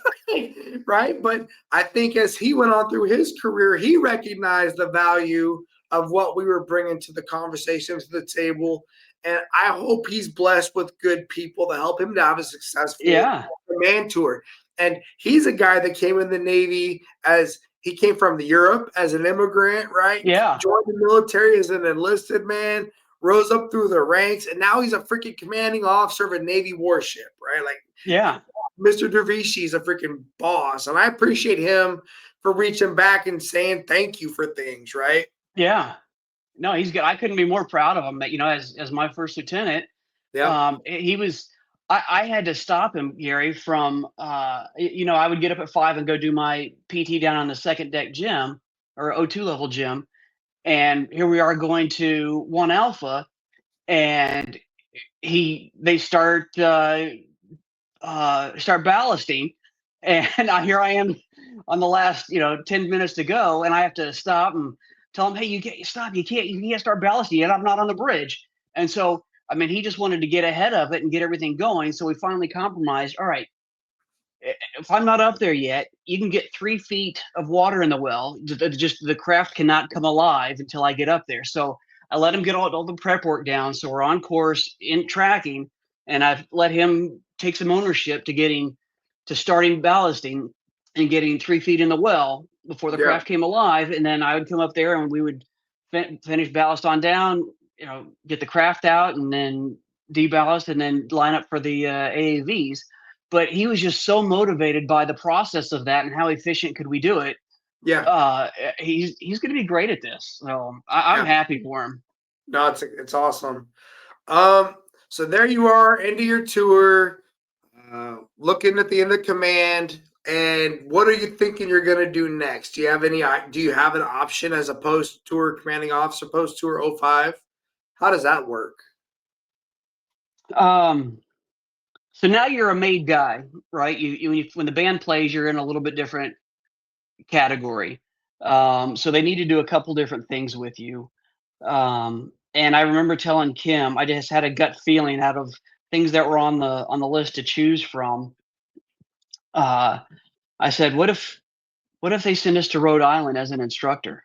right? But I think as he went on through his career, he recognized the value of what we were bringing to the conversation, to the table. And I hope he's blessed with good people to help him to have a successful Yeah. command tour. And he's a guy that came in the Navy as he came from Europe as an immigrant, right? Yeah. Joined the military as an enlisted man, rose up through the ranks, and now he's a freaking commanding officer of a Navy warship, right? Like, Yeah. Mr. Dervishi is a freaking boss, and I appreciate him for reaching back and saying thank you for things, right? Yeah. No, he's good. I couldn't be more proud of him. You know, as my first lieutenant, Yeah, he was. I had to stop him, Gary, from. You know, I would get up at 5 and go do my PT down on the second deck gym or O2 level gym, and here we are going to 1 Alpha, and they start ballasting, and here I am on the last 10 minutes to go, and I have to stop and tell him, hey, you can't stop, you can't start ballasting yet, I'm not on the bridge. And so I mean, he just wanted to get ahead of it and get everything going, so we finally compromised. All right, if I'm not up there yet, you can get 3 feet of water in the well, just the craft cannot come alive until I get up there. So I let him get all the prep work down, so we're on course in tracking, and I've let him take some ownership to starting ballasting and getting 3 feet in the well before the yeah, craft came alive. And then I would come up there and we would finish ballast on down, get the craft out and then deballast and then line up for the AAVs. But he was just so motivated by the process of that and how efficient could we do it. yeah, He's going to be great at this. So I'm yeah. happy for him. No, it's awesome. So there you are, end of your tour, looking at the end of command. And what are you thinking you're going to do next? Do you have an option as a post tour commanding officer, post tour 05? How does that work? So now you're a made guy, right? When the band plays, you're in a little bit different category. So they need to do a couple different things with you. And I remember telling Kim, I just had a gut feeling out of things that were on the list to choose from. I said, what if they send us to Rhode Island as an instructor?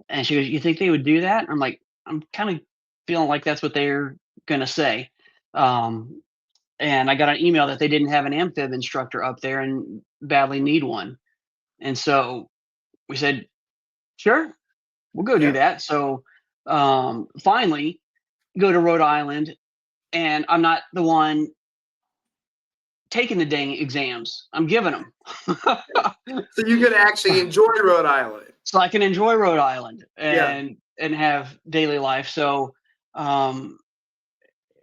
And she goes, you think they would do that? I'm like, I'm kind of feeling like that's what they're gonna say. And I got an email that they didn't have an amphib instructor up there and badly need one. And so we said, sure, we'll go do that. So finally go to Rhode Island, and I'm not the one taking the dang exams. I'm giving them. So you can actually enjoy Rhode Island. So I can enjoy Rhode Island and have daily life. So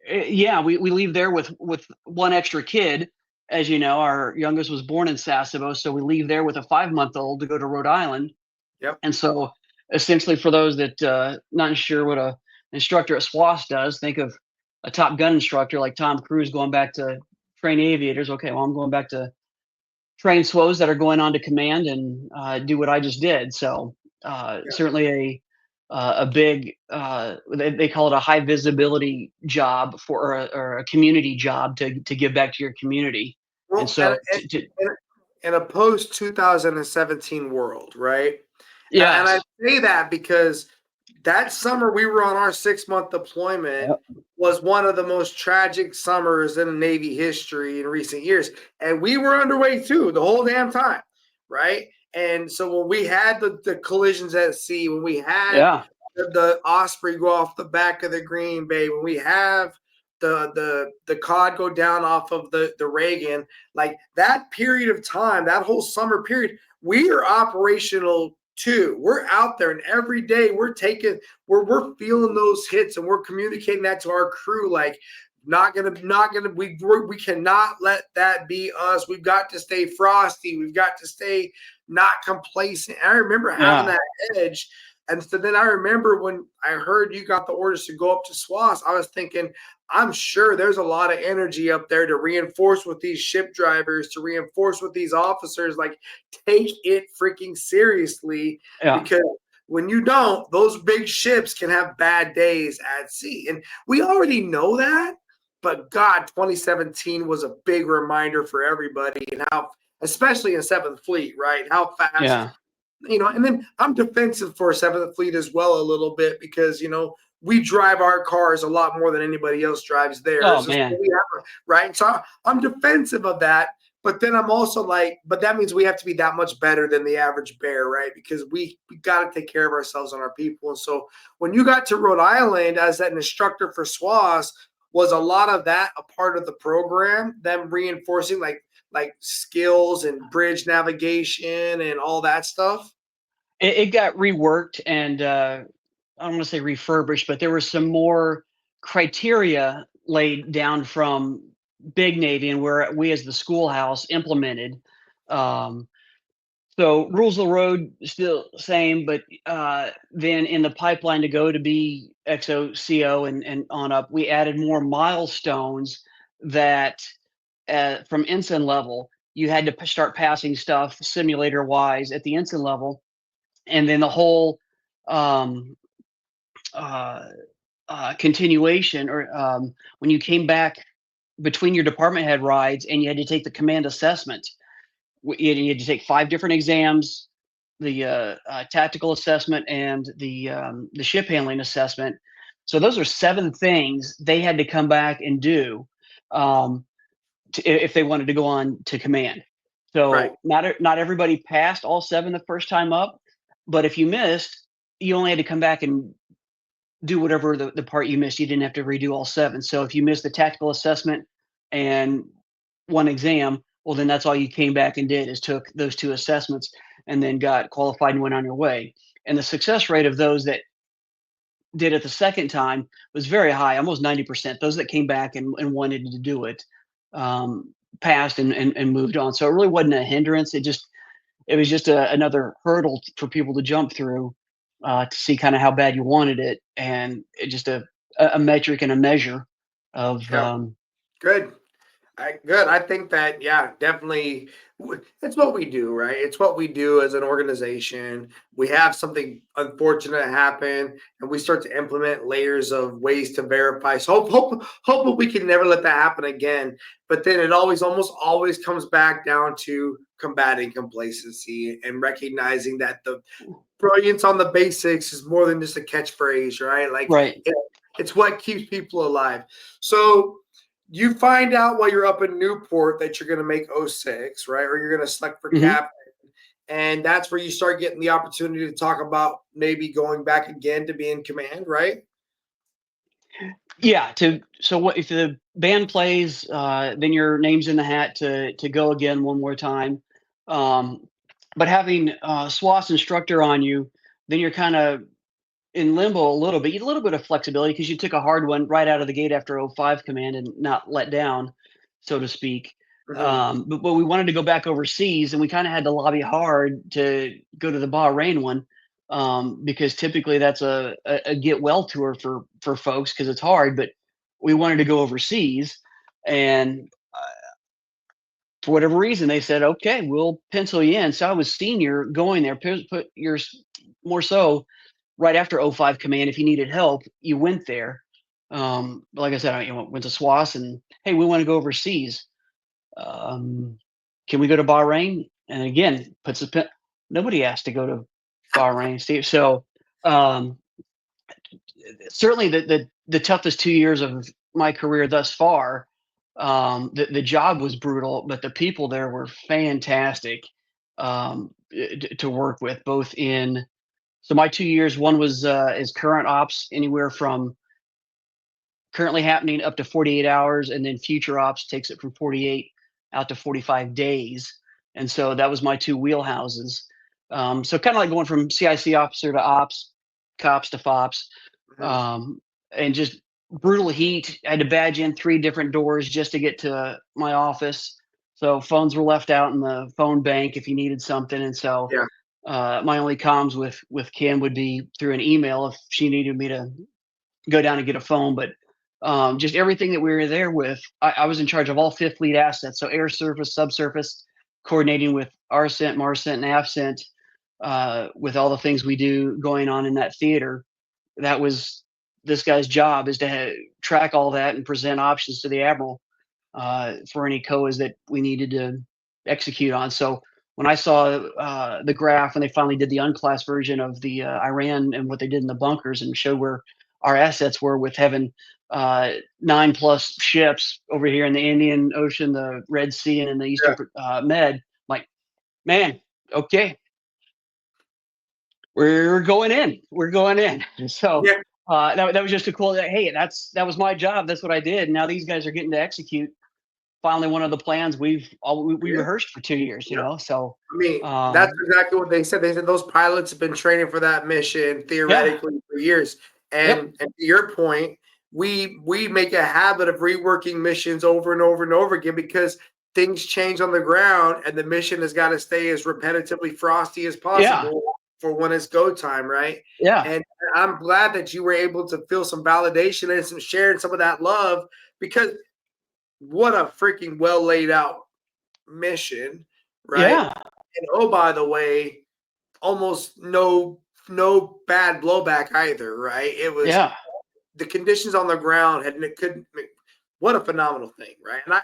we leave there with one extra kid. As you know, our youngest was born in Sasebo, so we leave there with a 5-month-old to go to Rhode Island. Yep. And so essentially, for those that not sure what a instructor at SWAS does, think of a Top Gun instructor like Tom Cruise going back to train aviators. Okay, well, I'm going back to train SWOs that are going on to command and do what I just did. So certainly a big they call it a high visibility job or a community job to give back to your community. Well, And so in a post 2017 world, right? yeah, And I say that because that summer we were on our 6-month deployment was one of the most tragic summers in Navy history in recent years. And we were underway too the whole damn time, right? And so when we had the collisions at sea, when we had the Osprey go off the back of the Green Bay, when we have the cod go down off of the Reagan, like that period of time, that whole summer period, we are operational too. We're out there, and every day we're feeling those hits, and we're communicating that to our crew. Like, we cannot let that be us. We've got to stay frosty. We've got to stay not complacent. And I remember having that edge. And so then I remember when I heard you got the orders to go up to SWAS, I was thinking, I'm sure there's a lot of energy up there to reinforce with these ship drivers, to reinforce with these officers, like, take it freaking seriously. Yeah. Because when you don't, those big ships can have bad days at sea. And we already know that, but God, 2017 was a big reminder for everybody, and how, especially in 7th Fleet, right? How fast, Yeah. and then I'm defensive for 7th Fleet as well a little bit, because, we drive our cars a lot more than anybody else drives theirs. Oh, man. Right? So I'm defensive of that, but then I'm also like, but that means we have to be that much better than the average bear, right? Because we got to take care of ourselves and our people. And so when you got to Rhode Island as an instructor for SWAS, was a lot of that a part of the program, them reinforcing like skills and bridge navigation and all that stuff? It got reworked and I don't want to say refurbished, but there were some more criteria laid down from Big Navy, and where we as the schoolhouse implemented. Um, so rules of the road still same, but then in the pipeline to go to be XOCO and on up, we added more milestones that from ensign level, you had to start passing stuff simulator wise at the ensign level, and then the whole um, continuation, or when you came back between your department head rides and you had to take the command assessment. You had to take 5 different exams, the tactical assessment and the ship handling assessment. So those are 7 things they had to come back and do if they wanted to go on to command. So Right. not everybody passed all 7 the first time up, but if you missed, you only had to come back and do whatever the part you missed. You didn't have to redo all 7. So if you missed the tactical assessment and 1 exam, well, then that's all you came back and did, is took those 2 assessments and then got qualified and went on your way. And the success rate of those that did it the second time was very high, almost 90%. Those that came back and wanted to do it passed and moved on. So it really wasn't a hindrance. It was just another hurdle for people to jump through to see kind of how bad you wanted it, and it just a metric and a measure of Yeah. Good. Good. I think that, yeah, definitely. It's what we do, right? It's what we do as an organization. We have something unfortunate happen, and we start to implement layers of ways to verify. So hope we can never let that happen again. But then it almost always comes back down to combating complacency and recognizing that the brilliance on the basics is more than just a catchphrase, right? Like, right. it's what keeps people alive. So you find out while you're up in Newport that you're going to make 06, right? Or you're going to select for Mhm. captain. And that's where you start getting the opportunity to talk about maybe going back again to be in command, right? Yeah. So what if the band plays? Then your name's in the hat to go again one more time. But having SWAS instructor on you, then you're kind of in limbo a little bit. You had a little bit of flexibility because you took a hard one right out of the gate after 05 command and not let down, so to speak. But we wanted to go back overseas, and we kind of had to lobby hard to go to the Bahrain one, because typically that's a get well tour for folks because it's hard. But we wanted to go overseas, and for whatever reason, they said, "Okay, we'll pencil you in." So I was senior going there. Put your more so right after 05 command. If you needed help, you went there. Like I said, I went to SWAS, and hey, we want to go overseas. Can we go to Bahrain? And again, nobody asked to go to Bahrain, Steve. So certainly the toughest 2 years of my career thus far. The job was brutal, but the people there were fantastic to work with, both in. So my 2 years, one was is current ops, anywhere from currently happening up to 48 hours, and then future ops takes it from 48 out to 45 days. And so that was my 2 wheelhouses. So kind of like going from CIC officer to ops, cops to fops, Mhm. and just brutal heat. I had to badge in 3 different doors just to get to my office. So phones were left out in the phone bank if you needed something, and so Yeah. my only comms with Kim would be through an email if she needed me to go down and get a phone. But just everything that we were there with, I was in charge of all fifth fleet assets, so air, surface, subsurface, coordinating with RCENT, MARCENT, and AFCENT, with all the things we do going on in that theater. That was this guy's job, is to track all that and present options to the admiral for any COAs that we needed to execute on. So when I saw the graph when they finally did the unclassed version of the Iran and what they did in the bunkers and showed where our assets were with having 9+ ships over here in the Indian Ocean, the Red Sea, and in the Eastern Med, like, man, okay, we're going in. We're going in. And so Yeah. that was just a cool. Hey, that was my job. That's what I did. Now these guys are getting to execute. Finally, one of the plans we Yeah. rehearsed for 2 years. You Yeah. know, so I mean, that's um, exactly what they said. They said those pilots have been training for that mission yeah, theoretically for years. yep, And to your point, we make a habit of reworking missions over and over and over again because things change on the ground, and the mission has got to stay as repetitively frosty as yeah, possible for when it's go time, right? yeah, And I'm glad that you were able to feel some validation and some sharing some of that love because what a freaking well laid out mission, right? yeah, And oh, by the way, almost no bad blowback either, right? It was yeah, the conditions on the ground had it couldn't. What a phenomenal thing, right? And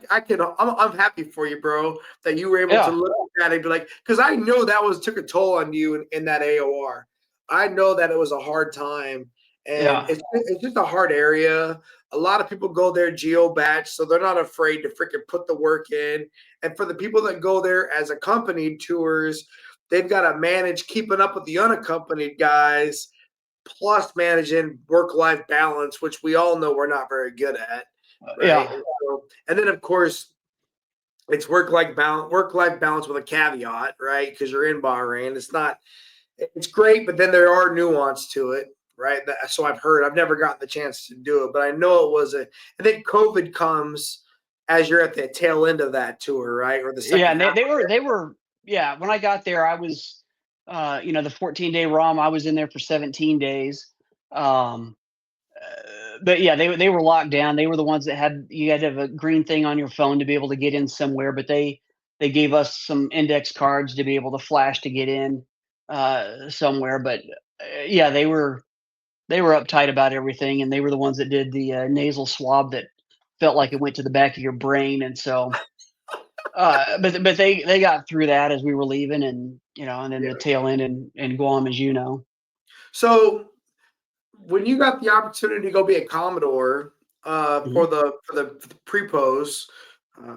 I can I'm happy for you, bro, that you were able to yeah, look at it and be like, because I know that was took a toll on you in that AOR. I know that it was a hard time, and yeah, it's just a hard area. A lot of people go there geo batch, so they're not afraid to freaking put the work in. And for the people that go there as accompanied tours, they've got to manage keeping up with the unaccompanied guys, plus managing work-life balance, which we all know we're not very good at, right? yeah, And then of course it's work-life balance with a caveat, right? Because you're in Bahrain. It's great, but then there are nuance to it, right? So I've heard. I've never gotten the chance to do it, but I know it was I think COVID comes as you're at the tail end of that tour, right? Or the yeah. second And half. they were yeah. When I got there, I was the 14-day ROM. I was in there for 17 days. Um, but yeah, they were locked down. They were the ones that you had to have a green thing on your phone to be able to get in somewhere. But they gave us some index cards to be able to flash to get in somewhere. But yeah, they were uptight about everything, and they were the ones that did the nasal swab that felt like it went to the back of your brain. And so, but they got through that as we were leaving, and and then Yeah. the tail end in Guam, as you know. So when you got the opportunity to go be a Commodore Mhm. for the pre-pose,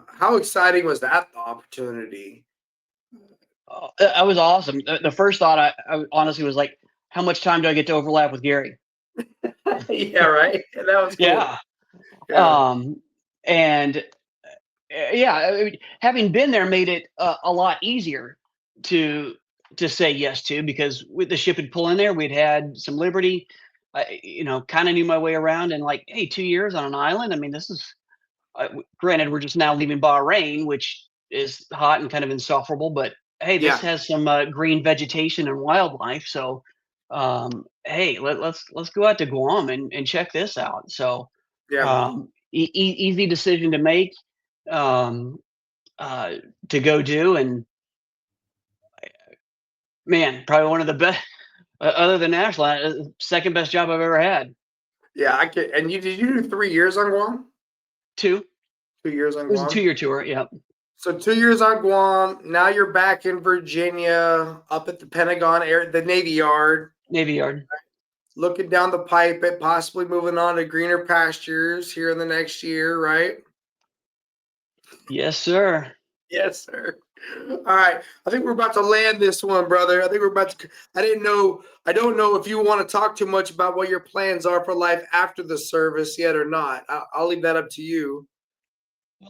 how exciting was that opportunity? That was awesome. The first thought I honestly was like, how much time do I get to overlap with Gary? Yeah, right. That was cool. Yeah. Yeah, Um, and yeah, I mean, having been there made it a lot easier to say yes to, because with the ship had pulled in there, we'd had some liberty. Kind of knew my way around, and like, hey, 2 years on an island. I mean, this is granted, we're just now leaving Bahrain, which is hot and kind of insufferable, but hey, this yeah, has some green vegetation and wildlife. So, hey, let's go out to Guam and check this out. So, yeah. easy decision to make, um, uh, to go do, and man, probably one of the best, other than national, second best job I've ever had. Yeah, I can. And you did you do 3 years on Guam? Two. 2 years on It was a Guam. 2-year tour. Yep. So 2 years on Guam. Now you're back in Virginia, up at the Pentagon Air, the Navy Yard, Navy Yard. looking down the pipe at possibly moving on to greener pastures here in the next year, right? Yes, sir. Yes, sir. All right. I think we're about to land this one, brother. I think we're about to. I don't know if you want to talk too much about what your plans are for life after the service yet or not. I'll leave that up to you.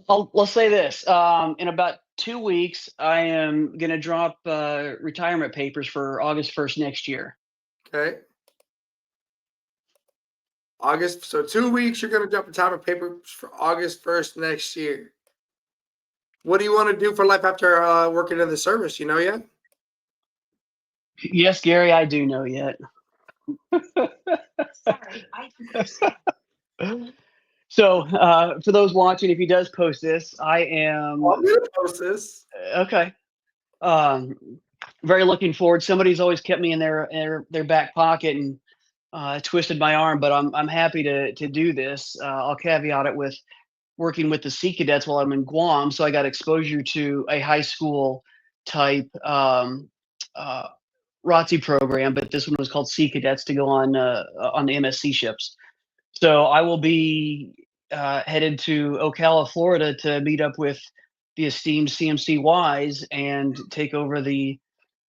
Let's say this. In about 2 weeks. I am gonna drop retirement papers for August 1st next year. Okay. August. So 2 weeks, you're going to drop retirement papers for August 1st next year. What do you want to do for life after working in the service? You know yet? Yes, Gary, I do know yet. Sorry, So, for those watching, if he does post this, I am I'm going to post this. okay. Um, very looking forward. Somebody's always kept me in their back pocket and twisted my arm, but I'm happy to do this. I'll caveat it with working with the Sea Cadets while I'm in Guam, so I got exposure to a high school type ROTC program, but this one was called Sea Cadets to go on the MSC ships. So I will be headed to Ocala, Florida, to meet up with the esteemed CMC Wise and take over the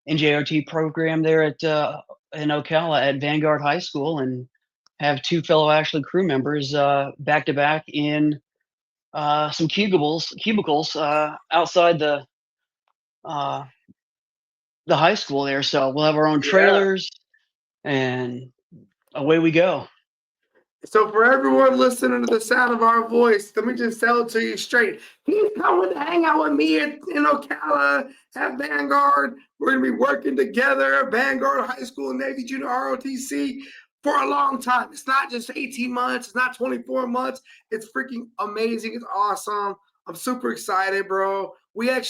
NJRT program there at in Ocala at Vanguard High School, and have 2 fellow Ashley crew members back to back in some cubicles outside the high school there. So we'll have our own trailers, and away we go. So for everyone listening to the sound of our voice, let me just tell it to you straight. He's coming to hang out with me in Ocala at Vanguard. We're going to be working together at Vanguard High School Navy Junior ROTC for a long time. It's not just 18 months. It's not 24 months. It's freaking amazing. It's awesome. I'm super excited, bro. I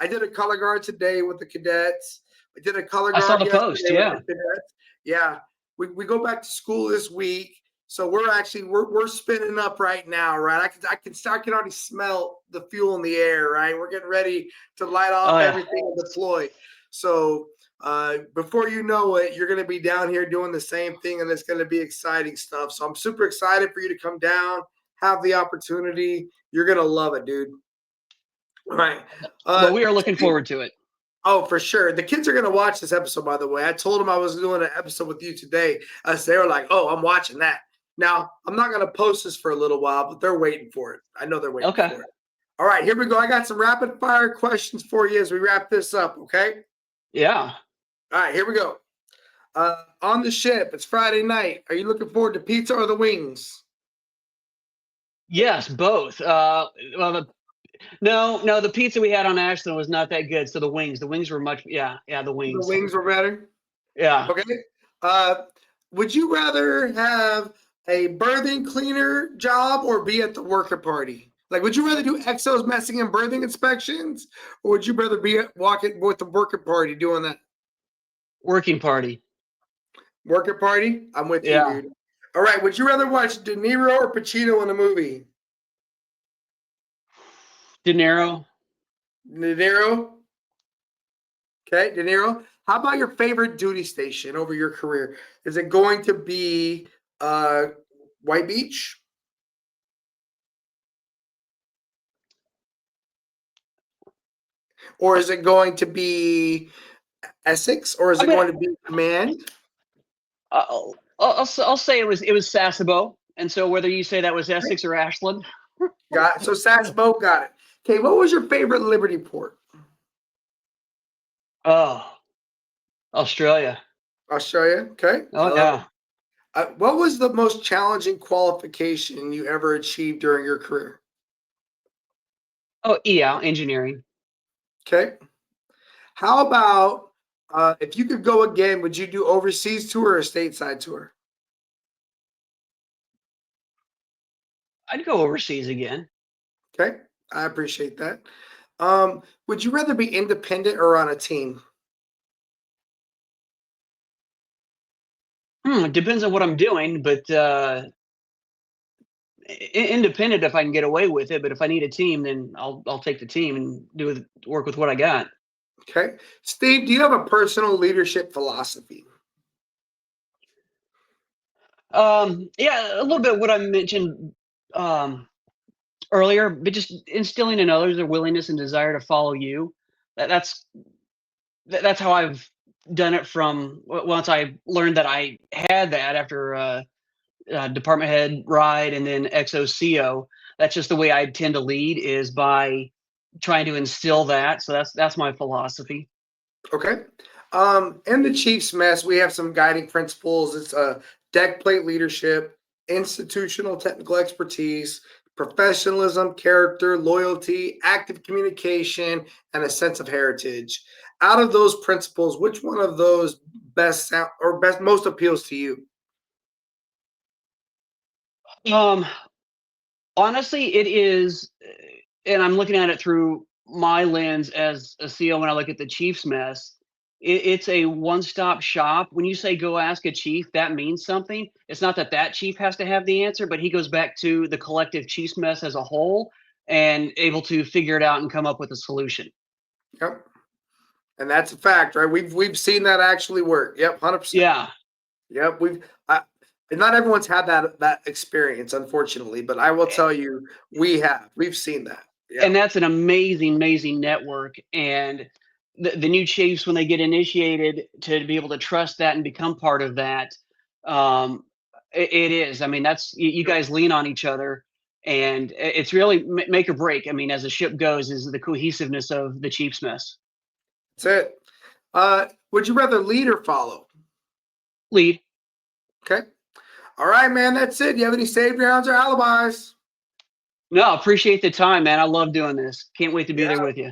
did a color guard today with the cadets. I did a color guard. I saw the post, yeah. With the cadets. Yeah. We go back to school this week. So we're spinning up right now, right? I can already smell the fuel in the air, right? We're getting ready to light off everything and deploy. So before you know it, you're going to be down here doing the same thing, and it's going to be exciting stuff. So I'm super excited for you to come down, have the opportunity. You're going to love it, dude. All right. Well, we are looking forward to it. Oh, for sure. The kids are going to watch this episode, by the way. I told them I was doing an episode with you today. They were like, oh, I'm watching that. Now, I'm not going to post this for a little while, but they're waiting for it. I know they're waiting for it. All right, here we go. I got some rapid fire questions for you as we wrap this up, okay? Yeah. All right, here we go. On the ship, it's Friday night. Are you looking forward to pizza or the wings? Yes, both. Well, the pizza we had on Ashland was not that good. So the wings were much. Yeah, the wings. The wings were better? Yeah. Okay. Would you rather have a berthing cleaner job or be at the worker party? Like, would you rather do exos, messing, and berthing inspections, or would you rather be walking with the worker party doing that? Working party. Worker party? I'm with you, dude. All right. Would you rather watch De Niro or Pacino in a movie? De Niro. De Niro? Okay, De Niro. How about your favorite duty station over your career? Is it going to be White Beach? Or is it going to be Essex? Or is it going to be Command? I'll say it was Sasebo. And so whether you say that was Essex or Ashland. Got it. So Sasebo, got it. Okay, what was your favorite Liberty port? Oh, Australia. Australia, okay. Oh, yeah. What was the most challenging qualification you ever achieved during your career? Oh, engineering. Okay. How about if you could go again, would you do overseas tour or a stateside tour? I'd go overseas again. Okay, I appreciate that. Would you rather be independent or on a team? It depends on what I'm doing, but independent if I can get away with it. But if I need a team, then I'll take the team and work with what I got. Okay, Steve, do you have a personal leadership philosophy? Yeah, a little bit what I mentioned earlier, but just instilling in others their willingness and desire to follow you. That's how I've done it from once I learned that I had that after department head ride and then XOCO. That's just the way I tend to lead, is by trying to instill that. So that's my philosophy. Okay. In the Chiefs mess, we have some guiding principles. It's deck plate leadership, institutional technical expertise, professionalism, character, loyalty, active communication, and a sense of heritage. Out of those principles, which one of those best most appeals to you? Um, Honestly, it is, and I'm looking at it through my lens as a CEO when I look at the Chiefs mess. It's a one-stop shop. When you say go ask a chief, that means something. It's not that that chief has to have the answer, but he goes back to the collective Chiefs mess as a whole and able to figure it out and come up with a solution. Yep. And that's a fact, right? We've seen that actually work. Yep, 100%. Yeah. Yep, not everyone's had that experience, unfortunately, but I will tell you, we've seen that. Yeah. And that's an amazing network. And the new Chiefs, when they get initiated, to be able to trust that and become part of that, it is. I mean, that's you guys lean on each other, and it's really make or break. I mean, as the ship goes, is the cohesiveness of the Chiefs mess. That's it. Would you rather lead or follow? Lead. Okay. All right, man. That's it. You have any save rounds or alibis? No, appreciate the time, man. I love doing this. Can't wait to be there with you.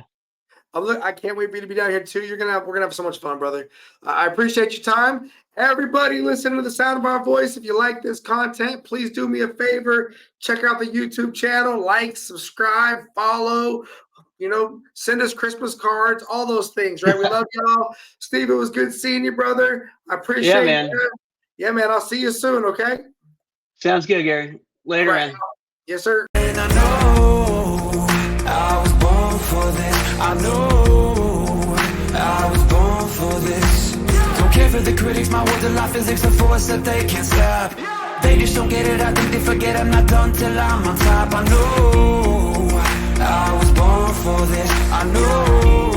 I can't wait for you to be down here too. We're gonna have so much fun, brother. I appreciate your time. Everybody listening to the sound of our voice, if you like this content, please do me a favor. Check out the YouTube channel, like, subscribe, follow, send us Christmas cards, all those things, right? We love y'all. Steve, it was good seeing you, brother. I appreciate it. Yeah, man. I'll see you soon, okay? Sounds good, Gary. Later, man. Yes, sir. And I know I was born for this. I know I was born for this. Don't care for the critics, my words are like physics, a force that they can't stop. They just don't get it, I think they forget I'm not done till I'm on top. I know I was born for this. I know